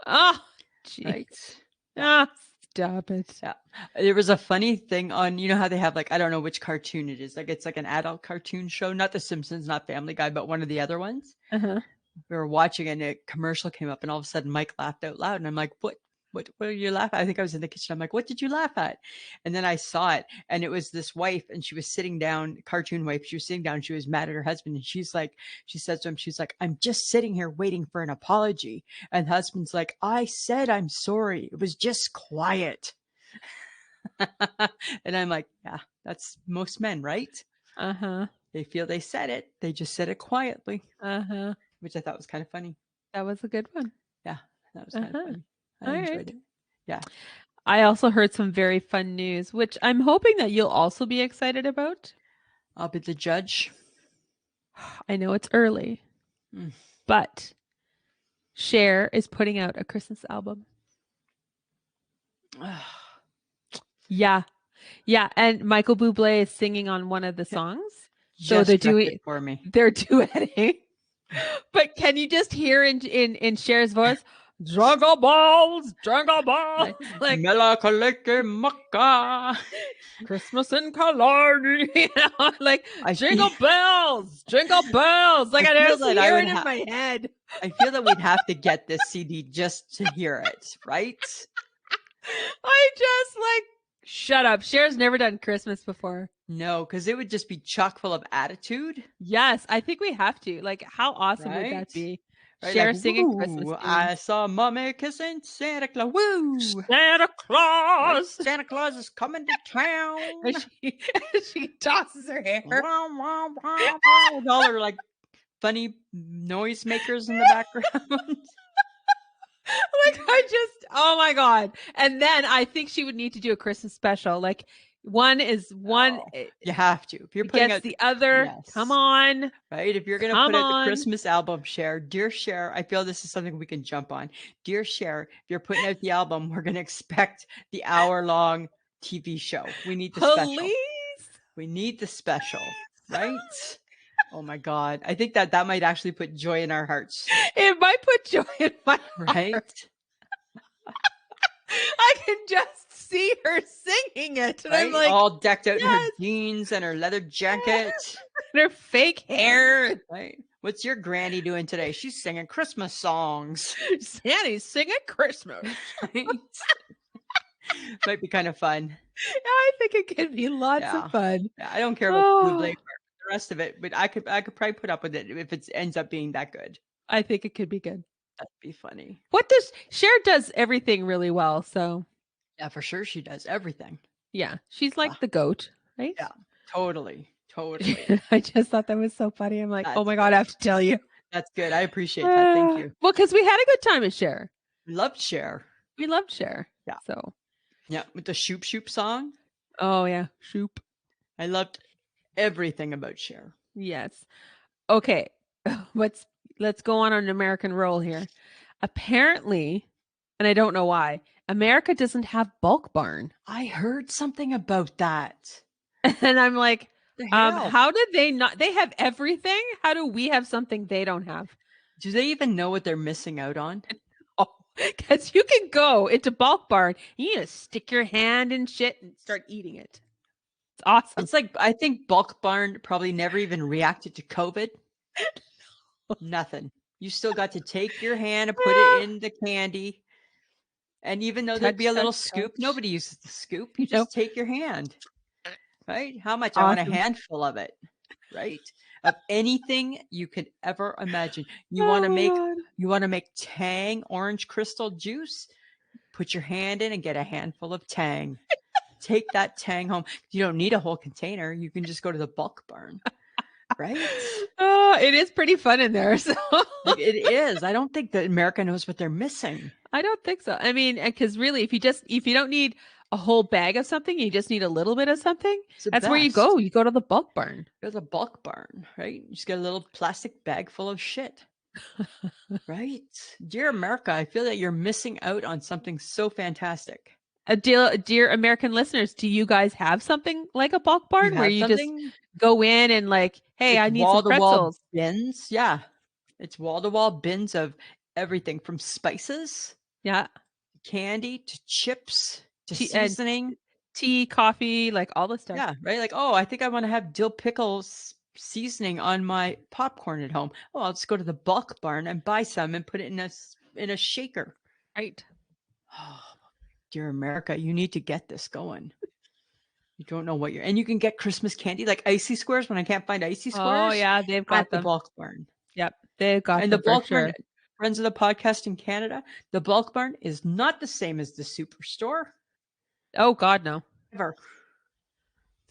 Speaker 2: Oh, geez.
Speaker 1: Right.
Speaker 2: Ah, stop it.
Speaker 1: Yeah. There was a funny thing on, you know how they have like, I don't know which cartoon it is. Like it's like an adult cartoon show, not The Simpsons, not Family Guy, but one of the other ones.
Speaker 2: Uh-huh.
Speaker 1: We were watching and a commercial came up and all of a sudden Mike laughed out loud. And I'm like, what are you laughing at? I think I was in the kitchen. I'm like, what did you laugh at? And then I saw it and it was this wife and she was sitting down, cartoon wife. She was sitting down. She was mad at her husband. And she says to him, she's like, I'm just sitting here waiting for an apology. And the husband's like, I said, I'm sorry. It was just quiet. And I'm like, yeah, that's most men, right?
Speaker 2: Uh-huh.
Speaker 1: They feel they said it. They just said it quietly.
Speaker 2: Uh-huh.
Speaker 1: Which I thought was kind of funny.
Speaker 2: That was a good one.
Speaker 1: Yeah, that was kind of funny. I enjoyed it. Yeah.
Speaker 2: I also heard some very fun news, which I'm hoping that you'll also be excited about.
Speaker 1: I'll be the judge.
Speaker 2: I know it's early, but Cher is putting out a Christmas album. Yeah. Yeah, and Michael Bublé is singing on one of the songs. So
Speaker 1: Just wrecked it for me.
Speaker 2: They're duetting. But can you just hear in Cher's voice, Jungle balls,
Speaker 1: like Melakaleke Maka.
Speaker 2: Christmas in Killarney, like jingle bells. Like I just hear it in my head.
Speaker 1: I feel that we'd have to get this CD just to hear it, right?
Speaker 2: I just like, shut up. Cher's never done Christmas before.
Speaker 1: No, because it would just be chock full of attitude.
Speaker 2: Yes, I think we have to. Like, how awesome would that be?
Speaker 1: Right?
Speaker 2: Cher
Speaker 1: like,
Speaker 2: singing Christmas tunes.
Speaker 1: I saw Mommy kissing Santa Claus. Woo!
Speaker 2: Santa Claus!
Speaker 1: Right? Santa Claus is coming to town.
Speaker 2: And she tosses her hair.
Speaker 1: With all her like funny noisemakers in the background.
Speaker 2: Like, oh my God. And then I think she would need to do a Christmas special. Like, one is one.
Speaker 1: Oh, you have to. If you're putting out
Speaker 2: the other, yes. Come on.
Speaker 1: Right? If you're going to put out the Christmas album, Cher, dear Cher, I feel this is something we can jump on. Dear Cher, if you're putting out the album, we're going to expect the hour-long TV show. We need the special. We need the special, right? Oh my God. I think that might actually put joy in our hearts.
Speaker 2: It might put joy in my
Speaker 1: right?
Speaker 2: heart. I can just see her singing it. And I'm like,
Speaker 1: all decked out in her jeans and her leather jacket.
Speaker 2: And her fake hair.
Speaker 1: Right. What's your granny doing today? She's singing Christmas songs.
Speaker 2: Sandy's singing Christmas.
Speaker 1: Right? Might be kind of fun.
Speaker 2: Yeah, I think it could be lots of fun.
Speaker 1: Yeah, I don't care about the the rest of it, but I could probably put up with it if it ends up being that good.
Speaker 2: I think it could be good.
Speaker 1: That'd be funny.
Speaker 2: Cher does everything really well, so.
Speaker 1: Yeah, for sure she does everything.
Speaker 2: Yeah, she's like the goat, right?
Speaker 1: Yeah, totally.
Speaker 2: I just thought that was so funny. I'm like, oh my God, I have to tell you.
Speaker 1: That's good. I appreciate that. Thank you.
Speaker 2: Well, because we had a good time with Cher.
Speaker 1: We loved Cher.
Speaker 2: Yeah. So.
Speaker 1: Yeah, with the Shoop Shoop song.
Speaker 2: Oh yeah, Shoop.
Speaker 1: I loved everything about Cher.
Speaker 2: Yes. Okay. Let's go on an American roll here. Apparently, and I don't know why, America doesn't have Bulk Barn.
Speaker 1: I heard something about that.
Speaker 2: And I'm like, how did they not? They have everything. How do we have something they don't have?
Speaker 1: Do they even know what they're missing out on?
Speaker 2: Because you can go into Bulk Barn, you just stick your hand in shit and start eating it. It's awesome.
Speaker 1: It's like, I think Bulk Barn probably never even reacted to COVID. Nothing. You still got to take your hand and put it in the candy. And even though there'd be a little scoop, nobody uses the scoop. You just take your hand. Right? How much? Awesome. I want a handful of it. Right? Of anything you could ever imagine. You want to make Tang orange crystal juice? Put your hand in and get a handful of Tang. Take that Tang home. You don't need a whole container. You can just go to the Bulk Barn. Right?
Speaker 2: Oh, it is pretty fun in there. So
Speaker 1: it is. I don't think that America knows what they're missing.
Speaker 2: I don't think so. I mean, because really, if you don't need a whole bag of something, you just need a little bit of something. That's where you go. You go to the Bulk Barn.
Speaker 1: Go to the Bulk Barn, right? You just get a little plastic bag full of shit. Right? Dear America, I feel that you're missing out on something so fantastic.
Speaker 2: Dear American listeners, do you guys have something like a Bulk Barn where you just go in and like, hey, I need some pretzels?
Speaker 1: Bins. Yeah. It's wall-to-wall bins of everything from spices.
Speaker 2: Yeah.
Speaker 1: Candy to chips to seasoning.
Speaker 2: Tea, coffee, like all the stuff.
Speaker 1: Yeah, right? Like, oh, I think I want to have dill pickles seasoning on my popcorn at home. Oh, I'll just go to the Bulk Barn and buy some and put it in a shaker.
Speaker 2: Right.
Speaker 1: Oh, dear America, you need to get this going. You don't know what and you can get Christmas candy like icy squares when I can't find icy squares.
Speaker 2: Oh yeah, they've got
Speaker 1: the Bulk Barn.
Speaker 2: Yep, they've got
Speaker 1: and the Bulk Barn. Friends of the podcast in Canada, the Bulk Barn is not the same as the Superstore.
Speaker 2: Oh God, no.
Speaker 1: Ever.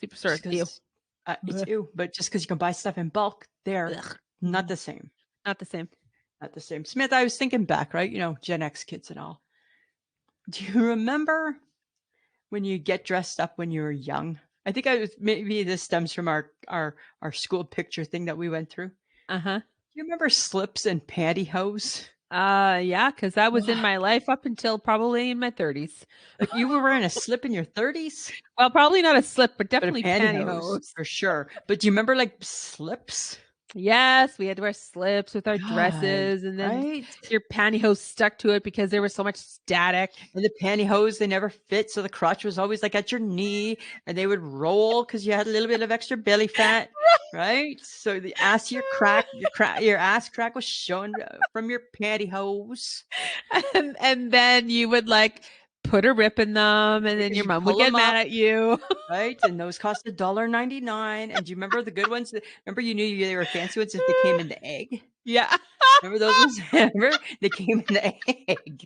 Speaker 2: Superstore is ew.
Speaker 1: It's ew, but just because you can buy stuff in bulk, they're not the same.
Speaker 2: Not the same.
Speaker 1: Not the same. Smith, I was thinking back, right? You know, Gen X kids and all. Do you remember when you get dressed up when you were young? I think maybe this stems from our school picture thing that we went through.
Speaker 2: Uh-huh.
Speaker 1: You remember slips and pantyhose?
Speaker 2: Yeah, because that was in
Speaker 1: Wow.
Speaker 2: my life up until probably in my 30s.
Speaker 1: Like you were wearing a slip in your 30s?
Speaker 2: Well, probably not a slip, but
Speaker 1: But a
Speaker 2: definitely
Speaker 1: pantyhose
Speaker 2: pantyhose.
Speaker 1: for sure. But do you remember like slips?
Speaker 2: Yes, we had to wear slips with our
Speaker 1: God,
Speaker 2: dresses, and then
Speaker 1: right?
Speaker 2: your pantyhose stuck to it because there was so much static.
Speaker 1: And the pantyhose, they never fit, so the crotch was always like at your knee, and they would roll because you had a little bit of extra belly fat, right? So the ass your ass crack was showing from your pantyhose.
Speaker 2: And then you would like put a rip in them, and then
Speaker 1: Because
Speaker 2: your
Speaker 1: you
Speaker 2: mom would
Speaker 1: pull
Speaker 2: get
Speaker 1: them
Speaker 2: mad
Speaker 1: up,
Speaker 2: at you.
Speaker 1: right? And those cost $1.99. And do you remember the good ones? Remember you knew they were fancy ones if they came in the egg?
Speaker 2: Yeah.
Speaker 1: Remember those ones? Remember they came in the egg,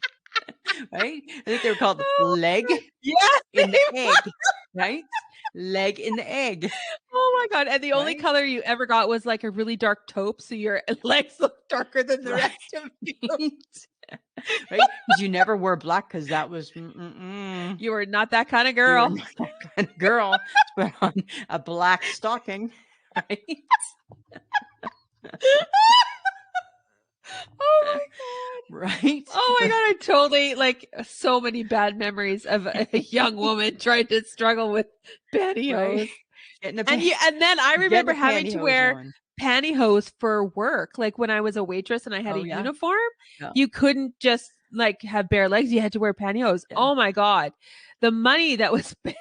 Speaker 1: right? I think they were called
Speaker 2: Oh,
Speaker 1: leg
Speaker 2: yeah,
Speaker 1: in the egg, right? Leg in the egg,
Speaker 2: oh my god, and the only
Speaker 1: right?
Speaker 2: color you ever got was like a really dark taupe, so your legs look darker than the
Speaker 1: Right.
Speaker 2: rest of you.
Speaker 1: Right? Because you never wore black because that was
Speaker 2: You were not that kind of
Speaker 1: you were
Speaker 2: girl.
Speaker 1: not that kind of girl to put on a black stocking, right?
Speaker 2: Oh my god.
Speaker 1: Right?
Speaker 2: Oh my god, I totally like so many bad memories of a young woman trying to struggle with
Speaker 1: Right?
Speaker 2: pantyhose.
Speaker 1: Getting a
Speaker 2: And then I
Speaker 1: getting
Speaker 2: remember
Speaker 1: a
Speaker 2: having to
Speaker 1: pantyhose
Speaker 2: wear
Speaker 1: on.
Speaker 2: pantyhose for work. Like when I was a waitress and I had a
Speaker 1: Oh yeah.
Speaker 2: uniform,
Speaker 1: Yeah.
Speaker 2: you couldn't just like have bare legs. You had to wear pantyhose.
Speaker 1: Yeah.
Speaker 2: Oh my god. The money that was spent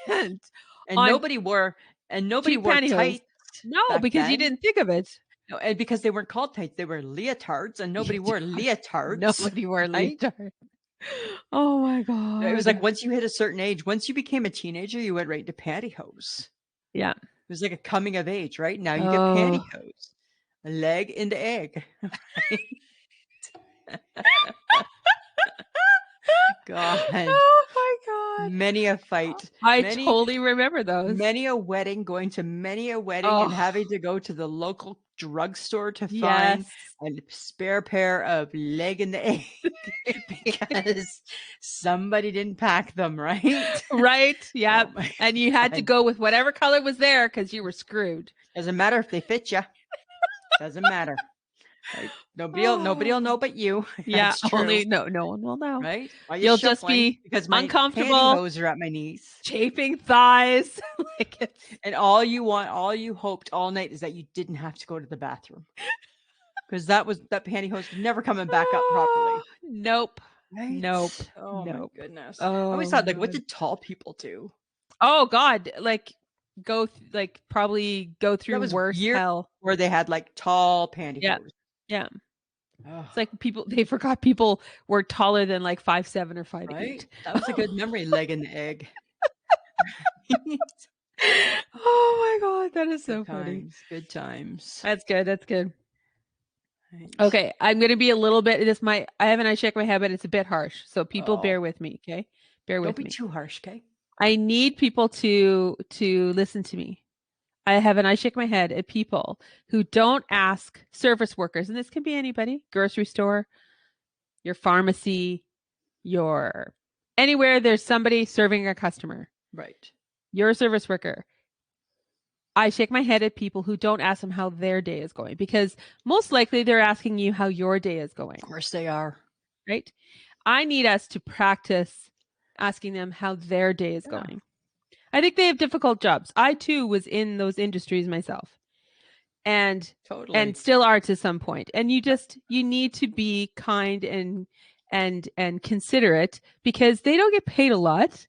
Speaker 1: And
Speaker 2: on
Speaker 1: nobody
Speaker 2: cheap
Speaker 1: wore
Speaker 2: pantyhose.
Speaker 1: tights
Speaker 2: No,
Speaker 1: back
Speaker 2: because you
Speaker 1: then.
Speaker 2: didn't think of it.
Speaker 1: No, and because they weren't called tights, they were leotards, and nobody wore leotards,
Speaker 2: Nobody wore
Speaker 1: right?
Speaker 2: leotard. Oh my
Speaker 1: It was like
Speaker 2: god.
Speaker 1: once you hit a certain age, once you became a teenager, you went right to pantyhose.
Speaker 2: Yeah.
Speaker 1: It was like a coming of age, right? Now you get
Speaker 2: Oh.
Speaker 1: pantyhose. A leg into egg, right? God,
Speaker 2: Oh my god.
Speaker 1: many a fight,
Speaker 2: I
Speaker 1: many
Speaker 2: totally remember those.
Speaker 1: many a wedding, going to many a wedding and
Speaker 2: Oh,
Speaker 1: having to go to the local drugstore to find
Speaker 2: yes.
Speaker 1: a spare pair of leg in the egg because somebody didn't pack them right.
Speaker 2: Right?
Speaker 1: Oh
Speaker 2: Yep.
Speaker 1: my
Speaker 2: And you had to
Speaker 1: God.
Speaker 2: go with whatever color was there because you were screwed.
Speaker 1: Doesn't matter if they fit you. Doesn't matter. Right? Nobody'll
Speaker 2: Oh.
Speaker 1: know but you.
Speaker 2: Yeah,
Speaker 1: That's true.
Speaker 2: only no one will know.
Speaker 1: Right? Why you
Speaker 2: You'll just
Speaker 1: shuffling?
Speaker 2: be
Speaker 1: Because my
Speaker 2: uncomfortable,
Speaker 1: pantyhose are at my knees.
Speaker 2: chafing thighs. Like it's
Speaker 1: And all you hoped all night is that you didn't have to go to the bathroom. Because that pantyhose was never coming back up properly.
Speaker 2: Nope.
Speaker 1: Right?
Speaker 2: Nope.
Speaker 1: Oh my
Speaker 2: Nope.
Speaker 1: goodness. I always
Speaker 2: Oh
Speaker 1: thought
Speaker 2: my
Speaker 1: like what
Speaker 2: god.
Speaker 1: did tall people do?
Speaker 2: Oh god, like like probably go
Speaker 1: That
Speaker 2: through
Speaker 1: was
Speaker 2: worse
Speaker 1: years
Speaker 2: hell.
Speaker 1: where they had like tall
Speaker 2: Yeah.
Speaker 1: pantyhose.
Speaker 2: Yeah.
Speaker 1: Oh,
Speaker 2: It's like they forgot people were taller than like 5'7" or
Speaker 1: right?
Speaker 2: 5'8".
Speaker 1: That was a good memory, leg in the egg.
Speaker 2: Oh my god, that is so
Speaker 1: Good
Speaker 2: funny.
Speaker 1: times, good times.
Speaker 2: That's good. That's good.
Speaker 1: Right.
Speaker 2: Okay, I'm gonna be a little bit. I have an I shake my head, but it's a bit harsh. So people
Speaker 1: Oh,
Speaker 2: bear with me, okay? Bear
Speaker 1: don't
Speaker 2: with
Speaker 1: be
Speaker 2: me.
Speaker 1: too harsh, okay?
Speaker 2: I need people to listen to me. I have an I shake my head at people who don't ask service workers, and this can be anybody, grocery store, your pharmacy, your anywhere there's somebody serving a customer.
Speaker 1: Right.
Speaker 2: You're a service worker. I shake my head at people who don't ask them how their day is going because most likely they're asking you how your day is going,
Speaker 1: Of course they are.
Speaker 2: right? I need us to practice asking them how their day is
Speaker 1: Yeah,
Speaker 2: going. I think they have difficult jobs. I too was in those industries myself and
Speaker 1: totally.
Speaker 2: still are to some point. And
Speaker 1: Yep.
Speaker 2: you need to be kind and considerate because they don't get paid a lot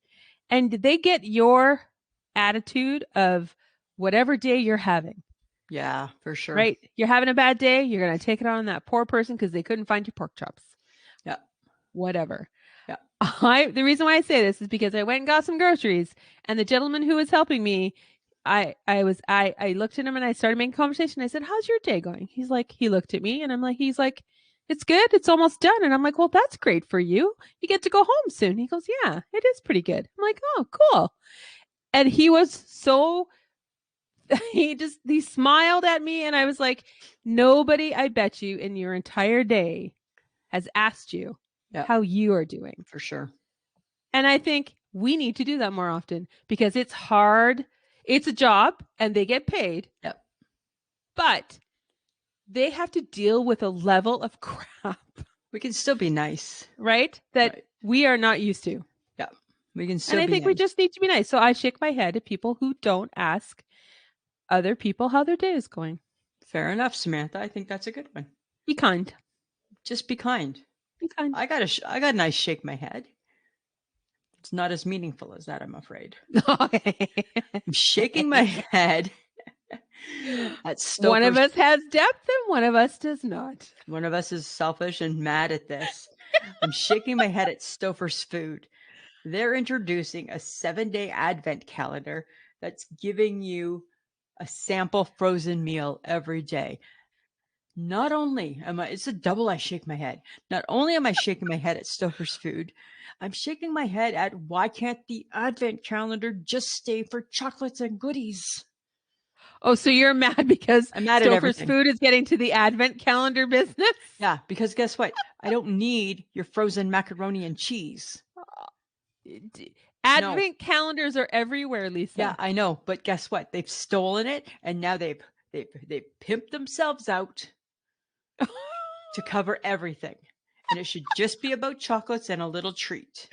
Speaker 2: and they get your attitude of whatever day you're having.
Speaker 1: Yeah, for sure.
Speaker 2: Right? You're having a bad day, you're going to take it on that poor person because they couldn't find your pork chops.
Speaker 1: Yeah.
Speaker 2: Whatever.
Speaker 1: Yeah.
Speaker 2: The reason why I say this is because I went and got some groceries and the gentleman who was helping me, I looked at him and I started making conversation. I said, "How's your day going?" He looked at me and he's like, "It's good. It's almost done." And I'm like, "Well, that's great for you. You get to go home soon." He goes, "Yeah, it is pretty good." I'm like, "Oh, cool." And he was so he smiled at me and I was like, nobody, I bet you, in your entire day has asked you
Speaker 1: Yeah,
Speaker 2: how you are doing.
Speaker 1: for sure.
Speaker 2: And I think we need to do that more often because it's hard. It's a job and they get paid.
Speaker 1: Yep.
Speaker 2: But they have to deal with a level of crap.
Speaker 1: We can still be nice.
Speaker 2: Right? That we are not used to.
Speaker 1: Yeah. We can still be nice.
Speaker 2: And I think we just need to be nice. So I shake my head at people who don't ask other people how their day is going.
Speaker 1: Fair enough, Samantha. I think that's a good one.
Speaker 2: Be kind.
Speaker 1: Just be kind.
Speaker 2: Be kind.
Speaker 1: I got a nice shake my head. It's not as meaningful as that, I'm afraid. I'm shaking my head at Stouffer's.
Speaker 2: One of us has depth and one of us does not.
Speaker 1: One of us is selfish and mad at this. I'm shaking my head at Stouffer's Food. They're introducing a 7-day advent calendar that's giving you a sample frozen meal every day. Not only it's a double I shake my head. Not only am I shaking my head at Stouffer's Food, I'm shaking my head at why can't the advent calendar just stay for chocolates and goodies?
Speaker 2: Oh, so you're mad because
Speaker 1: I'm mad
Speaker 2: Stouffer's Food is getting to the advent calendar business?
Speaker 1: Yeah, because guess what? I don't need your frozen macaroni and cheese.
Speaker 2: Advent calendars are everywhere, Lisa.
Speaker 1: Yeah, I know, but guess what? They've stolen it, and now they've pimped themselves out to cover everything. And it should just be about chocolates and a little treat.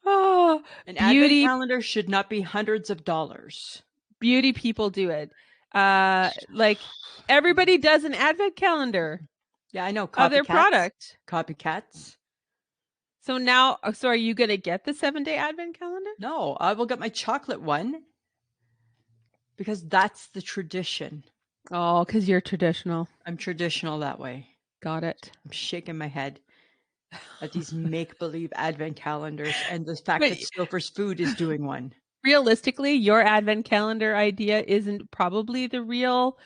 Speaker 2: Oh,
Speaker 1: an advent calendar should not be hundreds of dollars.
Speaker 2: Beauty people do it. Like everybody does an advent calendar.
Speaker 1: Yeah, I know.
Speaker 2: Of their product.
Speaker 1: Copycats.
Speaker 2: So now, so are you going to get the 7-day advent calendar?
Speaker 1: No, I will get my chocolate one because that's the tradition.
Speaker 2: Oh, because you're traditional.
Speaker 1: I'm traditional that way.
Speaker 2: Got it.
Speaker 1: I'm shaking my head at these make-believe advent calendars and the fact that Stouffer's Food is doing one.
Speaker 2: Realistically, your advent calendar idea isn't probably the real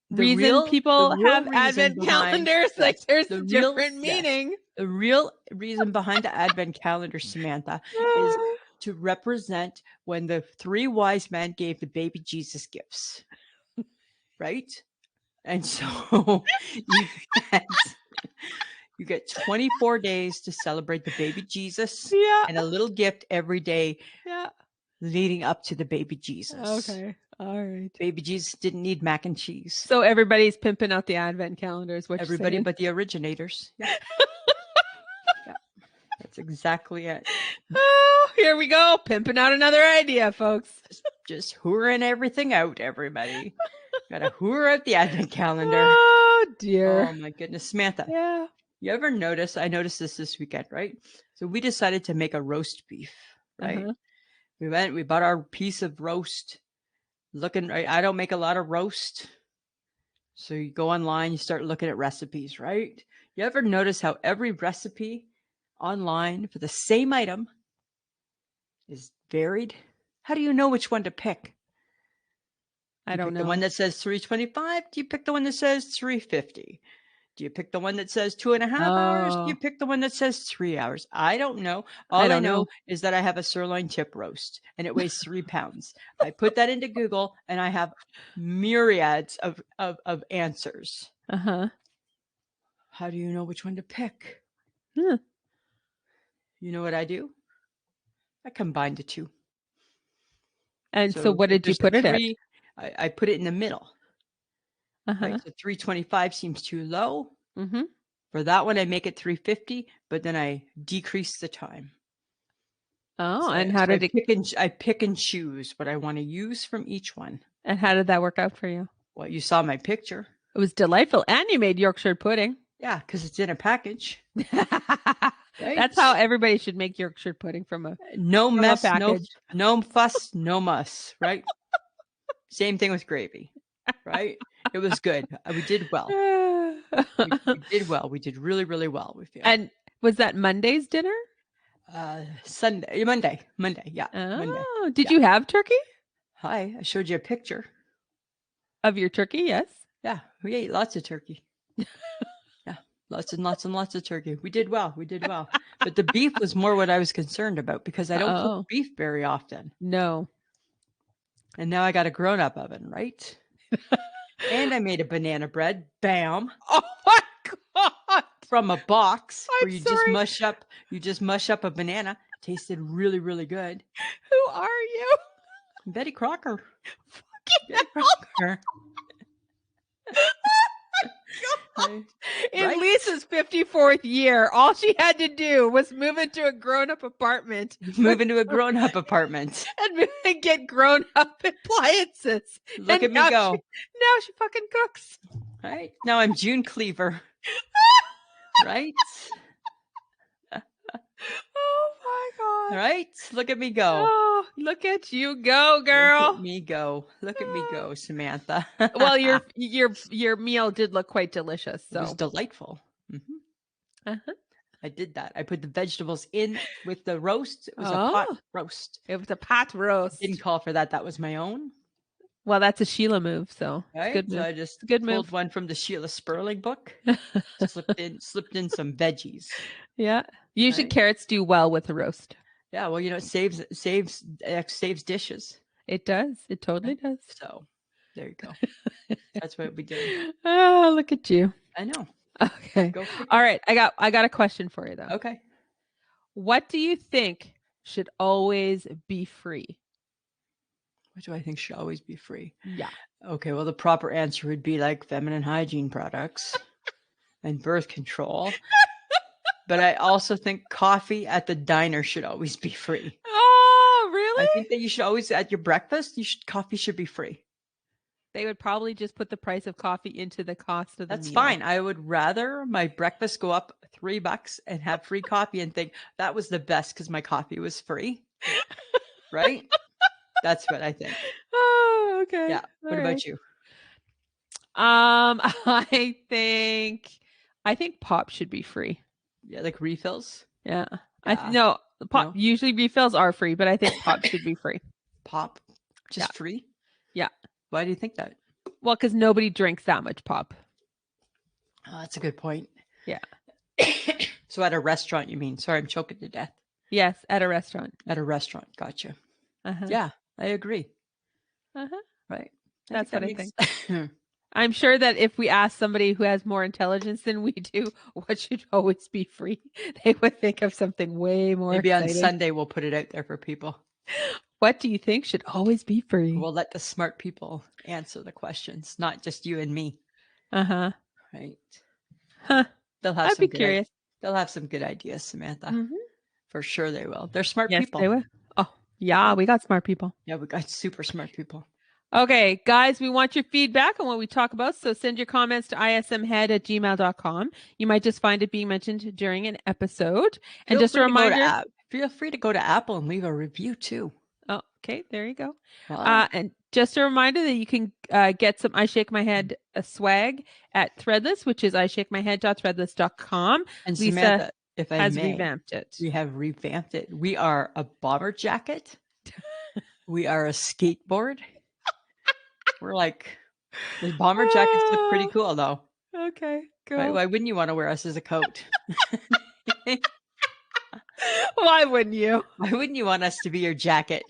Speaker 2: reason people have advent calendars. Like there's a different meaning.
Speaker 1: The real reason behind the advent calendar, Samantha, is to represent when the 3 wise men gave the baby Jesus gifts. Right? And so you get 24 days to celebrate the baby Jesus and a little gift every day leading up to the baby Jesus.
Speaker 2: Okay. All right.
Speaker 1: Baby Jesus didn't need mac and cheese.
Speaker 2: So everybody's pimping out the advent calendars. What
Speaker 1: everybody but the originators. Yeah. Yeah. That's exactly it.
Speaker 2: Oh, here we go. Pimping out another idea, folks.
Speaker 1: Just hooring everything out, everybody. Gotta hoover out the advent calendar.
Speaker 2: Oh, dear.
Speaker 1: Oh, my goodness. Samantha.
Speaker 2: Yeah.
Speaker 1: You ever notice? I noticed this weekend, right? So we decided to make a roast beef, right? We bought our piece of roast. Looking right. I don't make a lot of roast. So you go online, you start looking at recipes, right? You ever notice how every recipe online for the same item is varied? How do you know which one to pick?
Speaker 2: I don't know.
Speaker 1: The one that says $3.25? Do you pick the one that says $3.50? Do you pick the one that says 2.5 hours? Do you pick the one that says 3 hours? I don't know. All I know is that I have a sirloin tip roast and it weighs 3 pounds. I put that into Google and I have myriads of answers. How do you know which one to pick? You know what I do? I combine the two.
Speaker 2: And so what did you put it at?
Speaker 1: I put it in the middle. Right? So $3.25 seems too low. For that one, I make it $3.50, but then I decrease the time.
Speaker 2: Oh, so and how did it?
Speaker 1: I pick and choose what I want to use from each one.
Speaker 2: And how did that work out for you?
Speaker 1: Well, you saw my picture.
Speaker 2: It was delightful, and you made Yorkshire pudding.
Speaker 1: Yeah, because it's in a package.
Speaker 2: Right? That's how everybody should make Yorkshire pudding from a
Speaker 1: mess, no fuss, no muss. Right. Same thing with gravy. Right. It was good. We did well. We did well. We did really, really well. We feel.
Speaker 2: And was that Monday's dinner?
Speaker 1: Monday. Yeah.
Speaker 2: Oh,
Speaker 1: Monday.
Speaker 2: Did you have turkey?
Speaker 1: Hi, I showed you a picture
Speaker 2: of your turkey. Yes.
Speaker 1: Yeah, we ate lots of turkey. Yeah, lots and lots and lots of turkey. We did well. But the beef was more what I was concerned about because I don't cook beef very often.
Speaker 2: No.
Speaker 1: And now I got a grown-up oven, right? And I made a banana bread. Bam.
Speaker 2: Oh my God.
Speaker 1: From a box where you just mush up a banana. Tasted really, really good.
Speaker 2: Who are you?
Speaker 1: Betty Crocker.
Speaker 2: Fucking
Speaker 1: Betty Crocker.
Speaker 2: In Lisa's 54th year, all she had to do was move into a grown-up apartment.
Speaker 1: Move into a grown-up apartment.
Speaker 2: And get grown-up appliances.
Speaker 1: Look at me go.
Speaker 2: Now she fucking cooks.
Speaker 1: Right? Now I'm June Cleaver. Right?
Speaker 2: Oh my God.
Speaker 1: Right? Look at me go.
Speaker 2: Oh, look at you go, girl.
Speaker 1: Look at me go. Look at me go, Samantha.
Speaker 2: Well, your meal did look quite delicious. So.
Speaker 1: It was delightful. Mm-hmm. I did that. I put the vegetables in with the roast. It was a pot roast.
Speaker 2: It was a pot roast.
Speaker 1: Didn't call for that. That was my own.
Speaker 2: Well, that's a Sheila move, so
Speaker 1: right?
Speaker 2: Good move.
Speaker 1: So I just
Speaker 2: good
Speaker 1: pulled
Speaker 2: move.
Speaker 1: one from the Sheila Sperling book. slipped in some veggies.
Speaker 2: Yeah. Usually carrots do well with a roast.
Speaker 1: Yeah, well, it saves dishes.
Speaker 2: It does. It totally does.
Speaker 1: So there you go. That's what we did.
Speaker 2: Oh, look at you.
Speaker 1: I know.
Speaker 2: Okay. All right. I got a question for you though.
Speaker 1: Okay.
Speaker 2: What do you think should always be free?
Speaker 1: What do I think should always be free?
Speaker 2: Yeah.
Speaker 1: Okay, well, the proper answer would be like feminine hygiene products and birth control. But I also think coffee at the diner should always be free.
Speaker 2: Oh, really?
Speaker 1: I think that you should always, at your breakfast, coffee should be free.
Speaker 2: They would probably just put the price of coffee into the cost of the meal.
Speaker 1: That's fine. I would rather my breakfast go up $3 and have free coffee and think that was the best because my coffee was free. Right? That's what I think.
Speaker 2: Oh, okay.
Speaker 1: Yeah. What about you?
Speaker 2: I think pop should be free.
Speaker 1: Yeah, like refills.
Speaker 2: Yeah. No, pop usually refills are free, but I think pop should be free.
Speaker 1: Pop, just free.
Speaker 2: Yeah.
Speaker 1: Why do you think that?
Speaker 2: Well, because nobody drinks that much pop.
Speaker 1: Oh, that's a good point.
Speaker 2: Yeah.
Speaker 1: So at a restaurant, you mean? Sorry, I'm choking to death.
Speaker 2: Yes, at a restaurant.
Speaker 1: At a restaurant, gotcha. Yeah, I agree. Right.
Speaker 2: That's what I think. I'm sure that if we ask somebody who has more intelligence than we do, what should always be free, they would think of something way more
Speaker 1: Maybe
Speaker 2: exciting.
Speaker 1: On Sunday, we'll put it out there for people.
Speaker 2: What do you think should always be free?
Speaker 1: We'll let the smart people answer the questions, not just you and me.
Speaker 2: Right.
Speaker 1: They'll have
Speaker 2: I'd be curious.
Speaker 1: They'll have some good ideas, Samantha. For sure they will. They're smart people.
Speaker 2: Yes, they will. Oh, yeah, we got smart people.
Speaker 1: Yeah, we got super smart people.
Speaker 2: Okay, guys, we want your feedback on what we talk about. So send your comments to ismhead@gmail.com. You might just find it being mentioned during an episode. And just a reminder,
Speaker 1: feel free to go to Apple and leave a review too.
Speaker 2: Oh, okay, there you go.
Speaker 1: Wow.
Speaker 2: And just a reminder that you can get some I Shake My Head swag at Threadless, which is ishakemyhead.threadless.com.
Speaker 1: And
Speaker 2: Lisa
Speaker 1: Samantha, if I
Speaker 2: has
Speaker 1: may,
Speaker 2: revamped it.
Speaker 1: We have revamped it. We are a bomber jacket. We are a skateboard. We're like, the bomber jackets look pretty cool though.
Speaker 2: Okay, cool.
Speaker 1: Why wouldn't you want to wear us as a coat?
Speaker 2: Why wouldn't you?
Speaker 1: Why wouldn't you want us to be your jacket?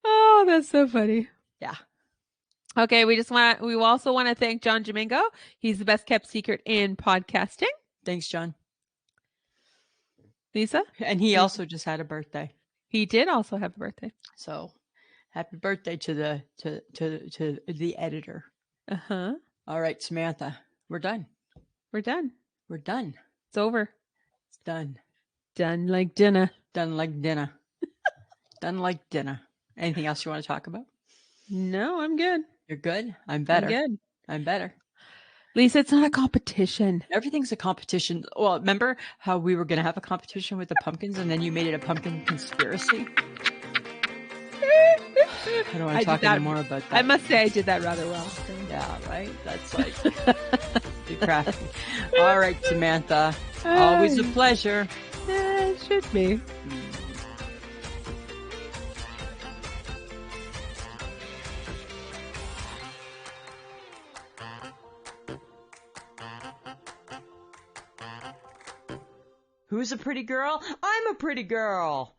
Speaker 2: Oh, that's so funny.
Speaker 1: Yeah.
Speaker 2: Okay, we also want to thank John Domingo. He's the best kept secret in podcasting.
Speaker 1: Thanks, John.
Speaker 2: Lisa?
Speaker 1: And he also just had a birthday.
Speaker 2: He did also have a birthday.
Speaker 1: So happy birthday to the editor. All right, Samantha. We're done.
Speaker 2: We're done.
Speaker 1: We're done.
Speaker 2: It's over.
Speaker 1: It's done.
Speaker 2: Done like dinner.
Speaker 1: Done like dinner. Done like dinner. Anything else you want to talk about?
Speaker 2: No, I'm good.
Speaker 1: You're good? I'm better. I'm better.
Speaker 2: Lisa, it's not a competition.
Speaker 1: Everything's a competition. Well, remember how we were going to have a competition with the pumpkins and then you made it a pumpkin conspiracy? I don't want to talk anymore about that.
Speaker 2: I must say I did that rather well. So.
Speaker 1: Yeah, right? That's like, be crafty. All right, Samantha. Always a pleasure.
Speaker 2: Yeah, it should be.
Speaker 1: Who's a pretty girl? I'm a pretty girl.